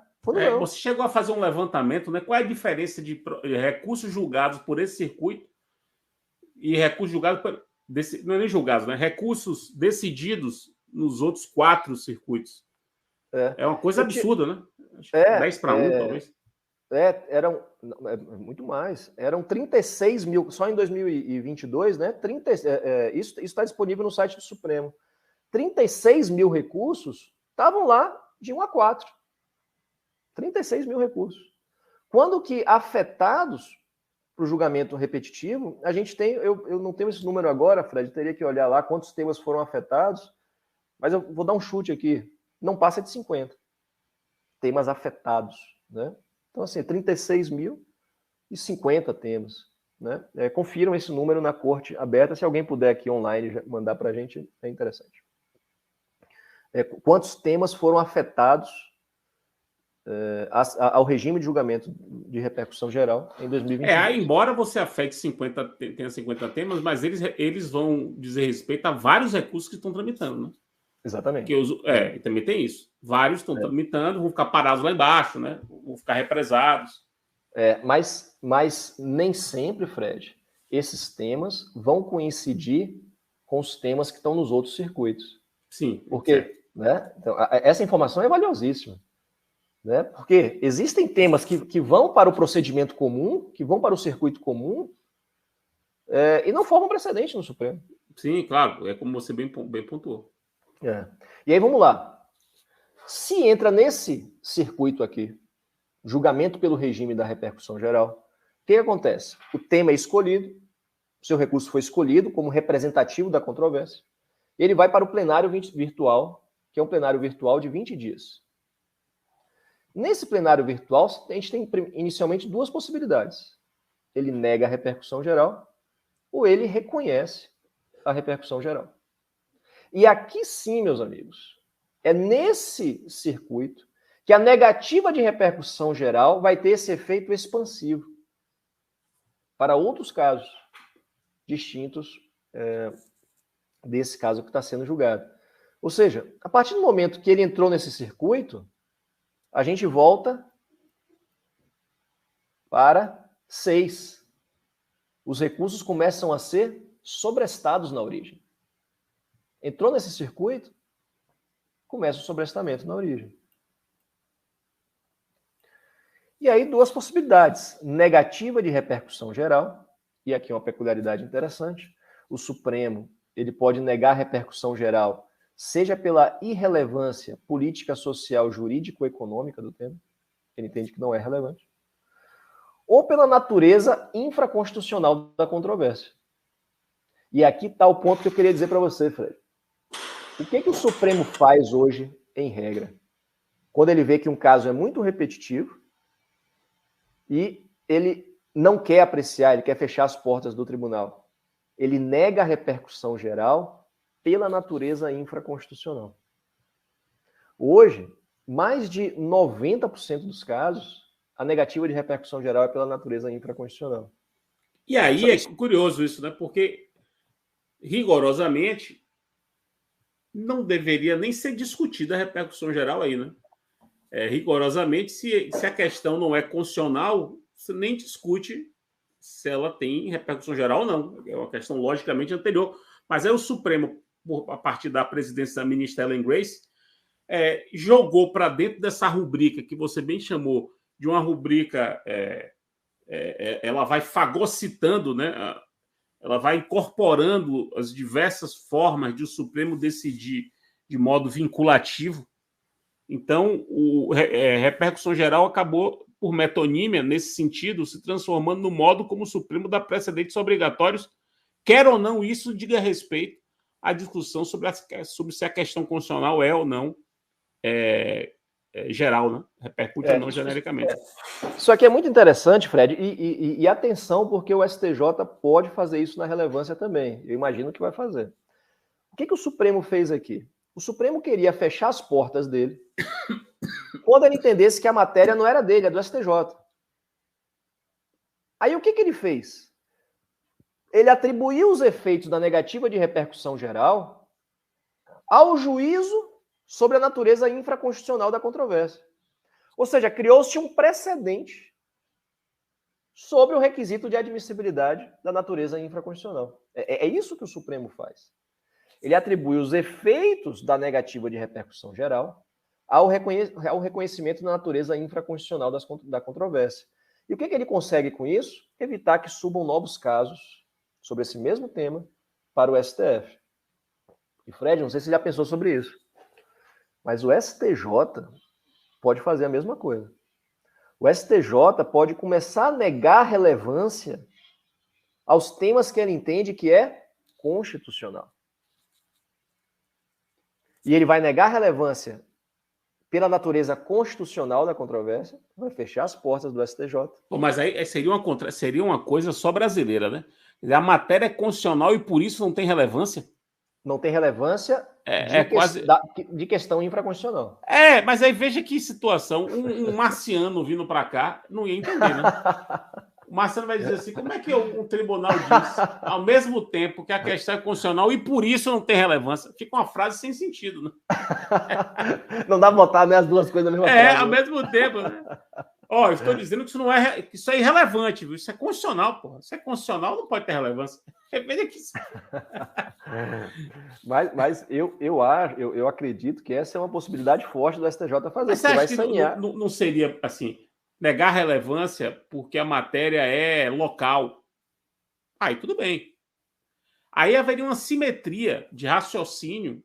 Você chegou a fazer um levantamento, né? Qual é a diferença de recursos julgados por esse circuito e recursos julgados por... não é nem julgados, né? Recursos decididos nos outros 4 circuitos. É uma coisa absurda, né? Acho que 10-1, talvez. Eram muito mais. Eram 36 mil, só em 2022, né? Isso está disponível no site do Supremo. 36 mil recursos estavam lá de 1 a 4. 36 mil recursos. Quando que afetados para o julgamento repetitivo, a gente tem, eu não tenho esse número agora, Fred, teria que olhar lá quantos temas foram afetados, mas eu vou dar um chute aqui, não passa de 50 temas afetados, né? Então, assim, 36 mil e 50 temas, né? Confiram esse número na corte aberta, se alguém puder aqui online mandar para a gente, é interessante. Quantos temas foram afetados ao regime de julgamento de repercussão geral em 2022. Embora você afete tenha 50 temas, mas eles vão dizer respeito a vários recursos que estão tramitando, né? Exatamente. Também tem isso. Vários estão tramitando, vão ficar parados lá embaixo, né? Vão ficar represados. Mas nem sempre, Fred, esses temas vão coincidir com os temas que estão nos outros circuitos. Sim. Porque, né? Então, essa informação é valiosíssima. Né? Porque existem temas que vão para o procedimento comum, que vão para o circuito comum, e não formam precedente no Supremo. Sim, claro, é como você bem pontuou. E aí vamos lá. Se entra nesse circuito aqui, julgamento pelo regime da repercussão geral, o que acontece? O tema é escolhido, o seu recurso foi escolhido como representativo da controvérsia, ele vai para o plenário virtual, que é um plenário virtual de 20 dias. Nesse plenário virtual, a gente tem inicialmente duas possibilidades. Ele nega a repercussão geral ou ele reconhece a repercussão geral. E aqui sim, meus amigos, é nesse circuito que a negativa de repercussão geral vai ter esse efeito expansivo para outros casos distintos desse caso que está sendo julgado. Ou seja, a partir do momento que ele entrou nesse circuito, a gente volta para 6. Os recursos começam a ser sobrestados na origem. Entrou nesse circuito, começa o sobrestamento na origem. E aí, duas possibilidades. Negativa de repercussão geral, e aqui uma peculiaridade interessante, o Supremo ele pode negar a repercussão geral, seja pela irrelevância política, social, jurídico-econômica do tema, ele entende que não é relevante, ou pela natureza infraconstitucional da controvérsia. E aqui está o ponto que eu queria dizer para você, Fred. O que o Supremo faz hoje, em regra? Quando ele vê que um caso é muito repetitivo e ele não quer apreciar, ele quer fechar as portas do tribunal. Ele nega a repercussão geral pela natureza infraconstitucional. Hoje, mais de 90% dos casos, a negativa de repercussão geral é pela natureza infraconstitucional. E aí é curioso isso, né? Porque, rigorosamente, não deveria nem ser discutida a repercussão geral aí, né? Rigorosamente, se a questão não é constitucional, você nem discute se ela tem repercussão geral ou não. É uma questão logicamente anterior. Mas aí o Supremo, a partir da presidência da ministra Ellen Grace, jogou para dentro dessa rubrica que você bem chamou de uma rubrica, ela vai fagocitando, né? Ela vai incorporando as diversas formas de o Supremo decidir de modo vinculativo. Então, repercussão geral acabou, por metonímia, nesse sentido, se transformando no modo como o Supremo dá precedentes obrigatórios, quer ou não isso diga respeito à discussão sobre se a questão constitucional é ou não geral, né? Repercute ou não genericamente. Isso aqui é muito interessante, Fred, e atenção, porque o STJ pode fazer isso na relevância também. Eu imagino que vai fazer. O que o Supremo fez aqui? O Supremo queria fechar as portas dele quando ele entendesse que a matéria não era dele, é do STJ. Aí o que ele fez? Ele atribuiu os efeitos da negativa de repercussão geral ao juízo sobre a natureza infraconstitucional da controvérsia. Ou seja, criou-se um precedente sobre o requisito de admissibilidade da natureza infraconstitucional. É isso que o Supremo faz. Ele atribui os efeitos da negativa de repercussão geral ao reconhecimento da natureza infraconstitucional da controvérsia. E o que ele consegue com isso? Evitar que subam novos casos sobre esse mesmo tema para o STF. E Fred, não sei se você já pensou sobre isso, mas o STJ pode fazer a mesma coisa. O STJ pode começar a negar relevância aos temas que ele entende que é constitucional. E ele vai negar relevância pela natureza constitucional da controvérsia, vai fechar as portas do STJ. Bom, mas aí seria uma coisa só brasileira, né? A matéria é constitucional e por isso não tem relevância? Não tem relevância de questão infraconstitucional. Mas aí veja que situação. Um marciano vindo para cá não ia entender, né? O marciano vai dizer assim, como é que um tribunal diz ao mesmo tempo que a questão é constitucional e por isso não tem relevância? Fica uma frase sem sentido, né? Não dá pra botar, né, as duas coisas na mesma frase. Ao mesmo tempo, né? Eu estou dizendo que isso é irrelevante, viu? Isso é constitucional, porra. Se é constitucional, não pode ter relevância. Veja que isso... Mas eu acredito que essa é uma possibilidade forte do STJ fazer. Mas você acha que não seria, assim, negar relevância porque a matéria é local? Aí tudo bem. Aí haveria uma simetria de raciocínio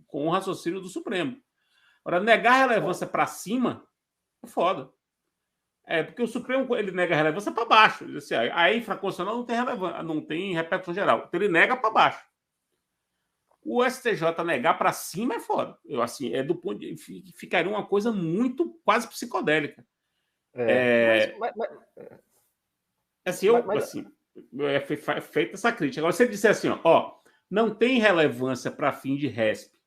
com o raciocínio do Supremo. Agora, negar relevância para cima é foda. Porque o Supremo ele nega a relevância para baixo. Ele diz assim, a infraconstitucional não tem relevância, não tem repercussão geral. Então ele nega para baixo. O STJ negar para cima é foda. Eu, assim, do ponto de, ficaria uma coisa muito quase psicodélica. Feita essa crítica. Agora, se ele disser assim, ó, não tem relevância para fim de RESP,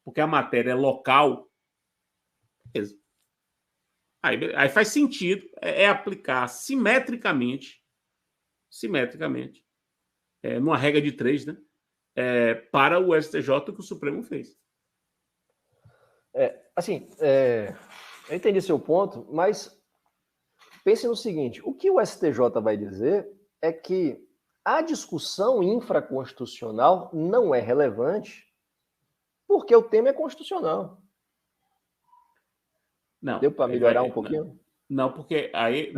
porque a matéria é local, beleza. Aí faz sentido aplicar simetricamente, numa regra de 3, né? Para o STJ que o Supremo fez. Eu entendi seu ponto, mas pense no seguinte, o que o STJ vai dizer é que a discussão infraconstitucional não é relevante porque o tema é constitucional. Não, deu para melhorar um pouquinho? Não, porque aí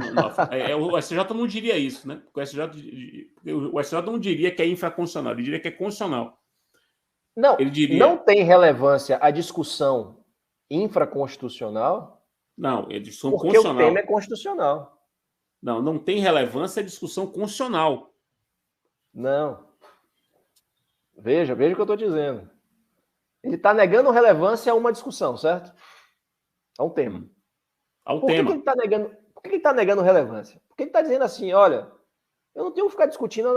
o STJ não diria isso, né? Porque o STJ não diria que é infraconstitucional, ele diria que é constitucional. Não, ele diria... não tem relevância a discussão infraconstitucional? Não, é discussão porque constitucional. Porque o tema é constitucional. Não tem relevância a discussão constitucional. Não. Veja o que eu estou dizendo. Ele está negando relevância a uma discussão, certo? A um tema. Por que ele está negando? Por que ele está negando relevância? Porque ele está dizendo assim, olha, eu não tenho que ficar discutindo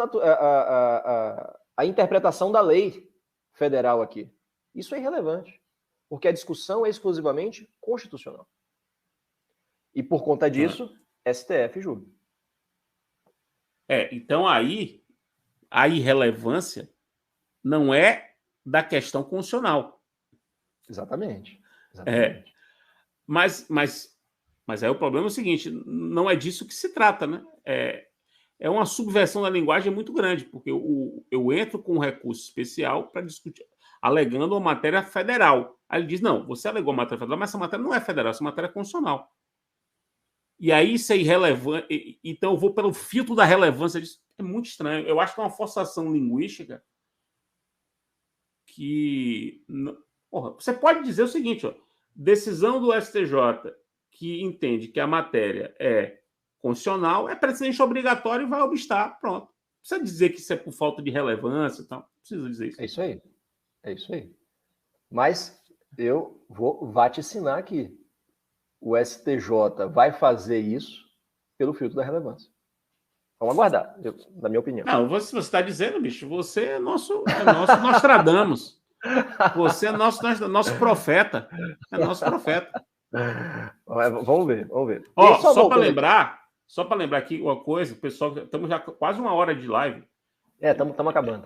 a interpretação da lei federal aqui. Isso é irrelevante, porque a discussão é exclusivamente constitucional. E por conta disso, STF julga. Então aí a irrelevância não é da questão constitucional. Exatamente. Mas aí o problema é o seguinte, não é disso que se trata, né? É uma subversão da linguagem muito grande, porque eu entro com um recurso especial para discutir, alegando uma matéria federal. Aí ele diz, não, você alegou uma matéria federal, mas essa matéria não é federal, essa matéria é constitucional. E aí isso é irrelevante, então eu vou pelo filtro da relevância disso. É muito estranho. Eu acho que é uma forçação linguística que... Porra, você pode dizer o seguinte, ó, decisão do STJ que entende que a matéria é constitucional, é precedente obrigatório e vai obstar, pronto. Não precisa dizer que isso é por falta de relevância e tal. Não precisa dizer isso. É isso aí. Mas eu vou vaticinar aqui. O STJ vai fazer isso pelo filtro da relevância. Vamos aguardar, na minha opinião. Não, você está dizendo, bicho, você é nosso Nostradamus. Você é nosso profeta. É nosso profeta. Vamos ver. Ó, só para lembrar aqui uma coisa, pessoal, estamos já quase uma hora de live. Estamos acabando.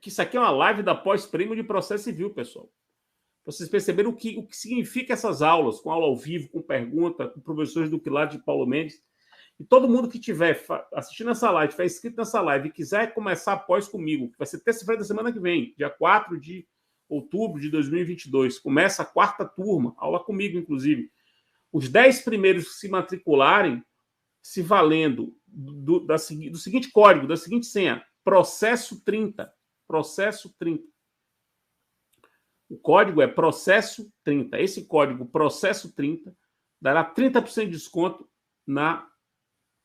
Que isso aqui é uma live da pós-prêmio de processo civil, pessoal. Vocês perceberam o que significa essas aulas, com aula ao vivo, com pergunta, com professores do Quilate de Paulo Mendes. E todo mundo que estiver assistindo essa live, estiver inscrito nessa live e quiser começar após comigo, que vai ser terça-feira da semana que vem, dia 4 de outubro de 2022, começa a 4ª turma, aula comigo, inclusive. Os 10 primeiros que se matricularem, se valendo do seguinte código, da seguinte senha, processo 30. Processo 30. O código é processo 30. Esse código, processo 30, dará 30% de desconto na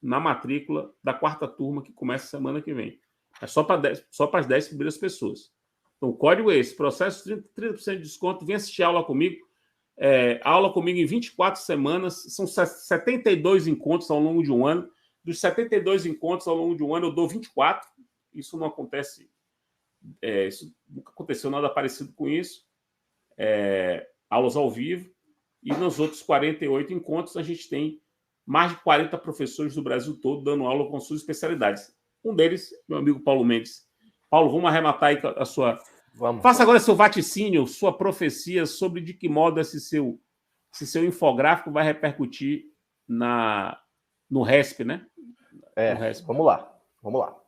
matrícula da 4ª turma que começa semana que vem. É só para as 10 primeiras pessoas. Então, o código é esse, processo 30% de desconto. Vem assistir a aula comigo. Aula comigo em 24 semanas. São 72 encontros ao longo de um ano. Dos 72 encontros ao longo de um ano, eu dou 24. Isso não acontece. Isso nunca aconteceu nada parecido com isso. Aulas ao vivo. E nos outros 48 encontros, a gente tem mais de 40 professores do Brasil todo dando aula com suas especialidades. Um deles, meu amigo Paulo Mendes. Paulo, vamos arrematar aí a sua... Vamos. Faça agora seu vaticínio, sua profecia sobre de que modo esse seu infográfico vai repercutir no RESP, né? No RESP. Vamos lá.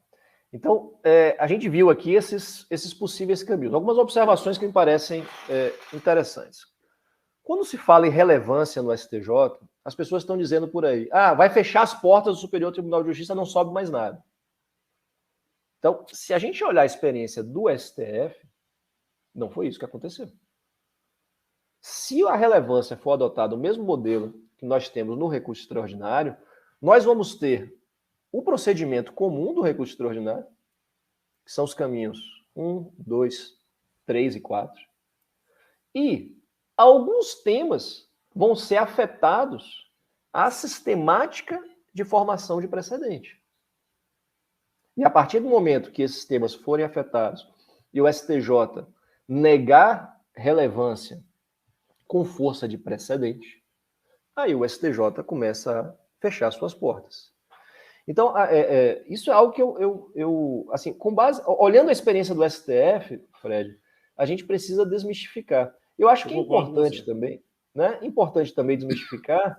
Então, a gente viu aqui esses possíveis caminhos. Algumas observações que me parecem interessantes. Quando se fala em relevância no STJ, as pessoas estão dizendo por aí, vai fechar as portas do Superior Tribunal de Justiça, não sobe mais nada. Então, se a gente olhar a experiência do STF, não foi isso que aconteceu. Se a relevância for adotada o mesmo modelo que nós temos no recurso extraordinário, nós vamos ter o procedimento comum do recurso extraordinário, que são os caminhos 1, 2, 3 e 4. E alguns temas vão ser afetados à sistemática de formação de precedente. E a partir do momento que esses temas forem afetados e o STJ negar relevância com força de precedente, aí o STJ começa a fechar suas portas. Então, isso é algo que eu assim, com base, olhando a experiência do STF, Fred, a gente precisa desmistificar. Eu acho que é importante também, né? Importante também desmistificar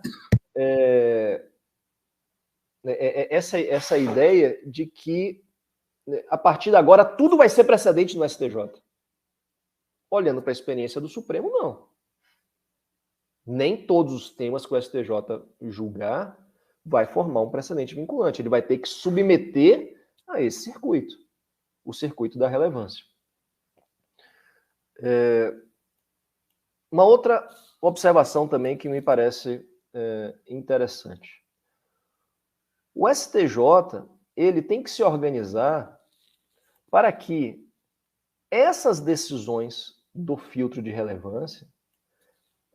essa ideia de que a partir de agora tudo vai ser precedente no STJ. Olhando para a experiência do Supremo, não. Nem todos os temas que o STJ julgar vai formar um precedente vinculante. Ele vai ter que submeter a esse circuito, o circuito da relevância. Uma outra observação também que me parece interessante. O STJ, ele tem que se organizar para que essas decisões do filtro de relevância,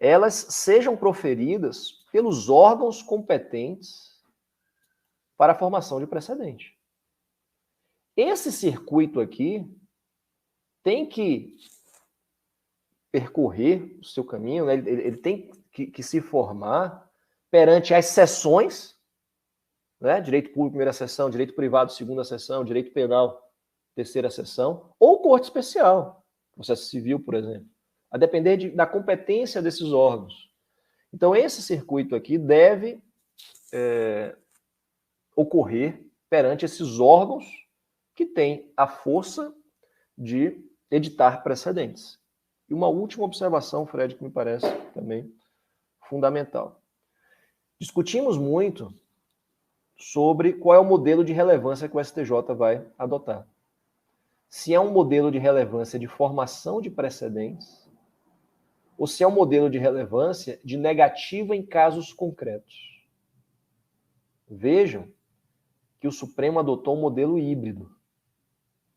elas sejam proferidas pelos órgãos competentes para a formação de precedente. Esse circuito aqui tem que percorrer o seu caminho, né? Ele tem que se formar perante as seções, né? Direito público, primeira seção, direito privado, segunda seção, direito penal, terceira seção, ou corte especial, processo civil, por exemplo, a depender da competência desses órgãos. Então, esse circuito aqui deve ocorrer perante esses órgãos que têm a força de editar precedentes. E uma última observação, Fred, que me parece também fundamental. Discutimos muito sobre qual é o modelo de relevância que o STJ vai adotar. Se é um modelo de relevância de formação de precedentes ou se é um modelo de relevância de negativa em casos concretos. Vejam que o Supremo adotou um modelo híbrido.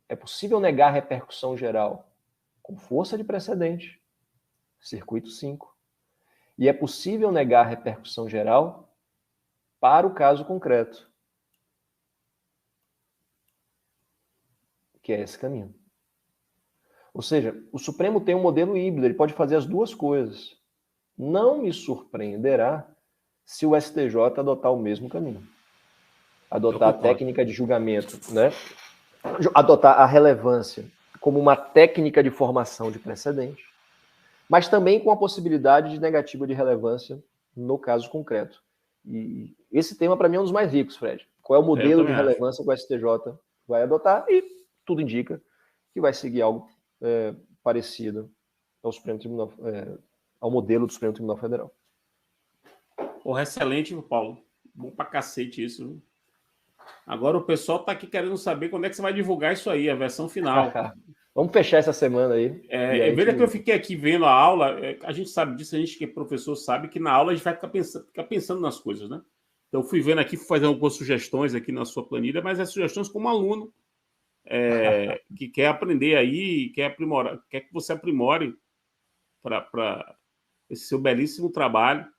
É possível negar repercussão geral com força de precedente, circuito 5. E é possível negar repercussão geral para o caso concreto, que é esse caminho. Ou seja, o Supremo tem um modelo híbrido, ele pode fazer as duas coisas. Não me surpreenderá se o STJ adotar o mesmo caminho. Adotar a técnica de julgamento, né? Adotar a relevância como uma técnica de formação de precedente, mas também com a possibilidade de negativa de relevância no caso concreto. E esse tema, para mim, é um dos mais ricos, Fred. Qual é o modelo de relevância que o STJ vai adotar? E tudo indica que vai seguir algo parecido ao Supremo Tribunal, ao modelo do Supremo Tribunal Federal. Porra, excelente, Paulo. Bom pra cacete isso. Agora o pessoal tá aqui querendo saber quando é que você vai divulgar isso aí, a versão final. Vamos fechar essa semana aí. Veja que eu fiquei aqui vendo a aula, a gente sabe disso, a gente que é professor sabe que na aula a gente vai ficar pensando nas coisas, né? Então eu fui vendo aqui, fui fazendo algumas sugestões aqui na sua planilha, mas é sugestões como aluno que quer aprender aí, quer aprimorar, quer que você aprimore para esse seu belíssimo trabalho.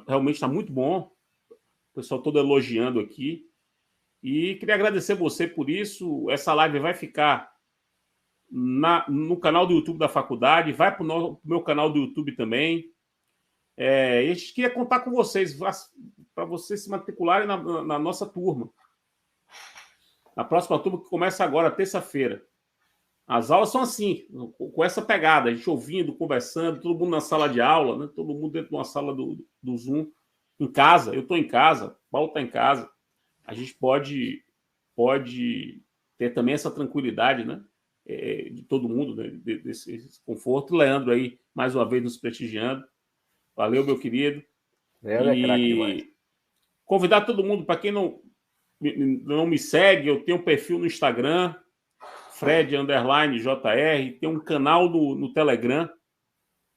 Realmente está muito bom. O pessoal todo elogiando aqui. E queria agradecer você por isso. Essa live vai ficar no canal do YouTube da faculdade, vai para o meu canal do YouTube também. E a gente queria contar com vocês, para vocês se matricularem na nossa turma. Na próxima turma que começa agora, terça-feira. As aulas são assim, com essa pegada, a gente ouvindo, conversando, todo mundo na sala de aula, né? Todo mundo dentro de uma sala do Zoom, em casa. Eu estou em casa, Paulo está em casa. A gente pode ter também essa tranquilidade, né? De todo mundo, né? Desse conforto. Leandro aí, mais uma vez, nos prestigiando. Valeu, meu querido. Leandro é craque demais. Convidar todo mundo, para quem não me segue, eu tenho um perfil no Instagram, Fred_JR, tem um canal no Telegram,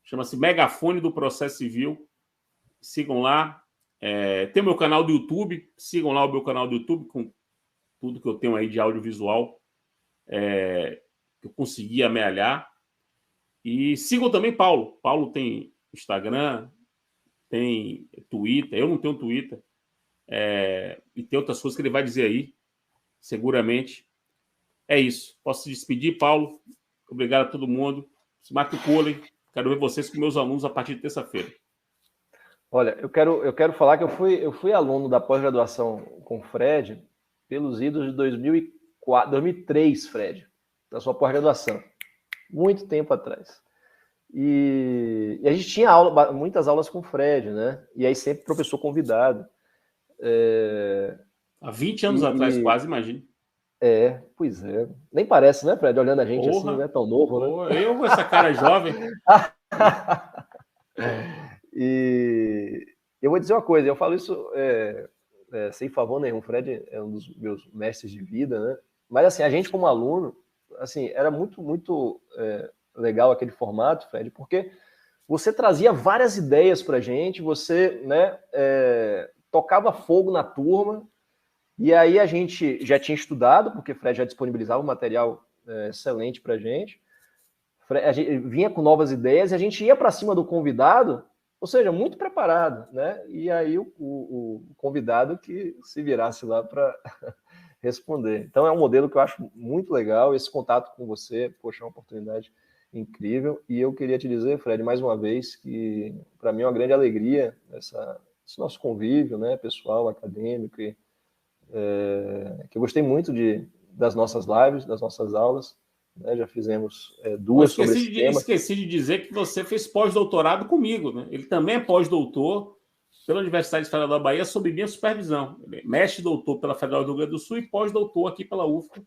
chama-se Megafone do Processo Civil. Sigam lá. Tem o meu canal do YouTube, sigam lá o meu canal do YouTube, com tudo que eu tenho aí de audiovisual, que eu consegui amealhar. E sigam também Paulo. Paulo tem Instagram, tem Twitter, eu não tenho Twitter, e tem outras coisas que ele vai dizer aí, seguramente. É isso. Posso se despedir, Paulo? Obrigado a todo mundo. Se matriculem. Quero ver vocês com meus alunos a partir de terça-feira. Olha, eu quero falar que eu fui aluno da pós-graduação com o Fred pelos idos de 2003, Fred, da sua pós-graduação. Muito tempo atrás. E a gente tinha muitas aulas com o Fred, né? E aí sempre professor convidado. Há 20 anos atrás, quase, imagine. Pois é. Nem parece, né, Fred? Olhando a gente assim, não é tão novo, né? Eu, essa cara jovem. E eu vou dizer uma coisa, eu falo isso sem favor nenhum. O Fred é um dos meus mestres de vida, né? Mas assim, a gente como aluno, assim, era muito, muito legal aquele formato, Fred, porque você trazia várias ideias pra gente, você, né, tocava fogo na turma, e aí a gente já tinha estudado, porque o Fred já disponibilizava um material excelente pra gente. A gente vinha com novas ideias e a gente ia para cima do convidado, ou seja, muito preparado, né? E aí o convidado que se virasse lá para responder. Então é um modelo que eu acho muito legal, esse contato com você, poxa, é uma oportunidade incrível. E eu queria te dizer, Fred, mais uma vez, que para mim é uma grande alegria esse nosso convívio, né, pessoal, acadêmico, que eu gostei muito das nossas lives, das nossas aulas. Já fizemos duas sobre esse tema. Esqueci de dizer que você fez pós-doutorado comigo, né? Ele também é pós-doutor pela Universidade Federal da Bahia sob minha supervisão. Ele é mestre-doutor pela Federal do Rio Grande do Sul e pós-doutor aqui pela UFBA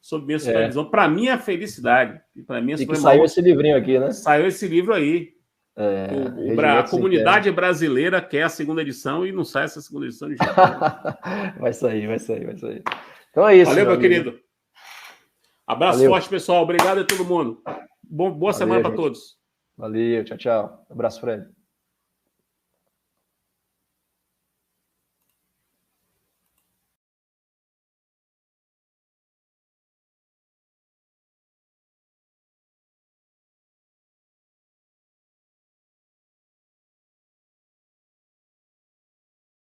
sob minha supervisão. Para mim é felicidade. E que saiu esse livrinho aqui, né? Saiu esse livro aí. A Comunidade Brasileira quer a segunda edição e não sai essa segunda edição de jeito nenhum. Vai sair. Então é isso. Valeu, meu querido. Abraço forte, pessoal. Obrigado a todo mundo. Boa semana para todos. Valeu, tchau. Abraço, Fred.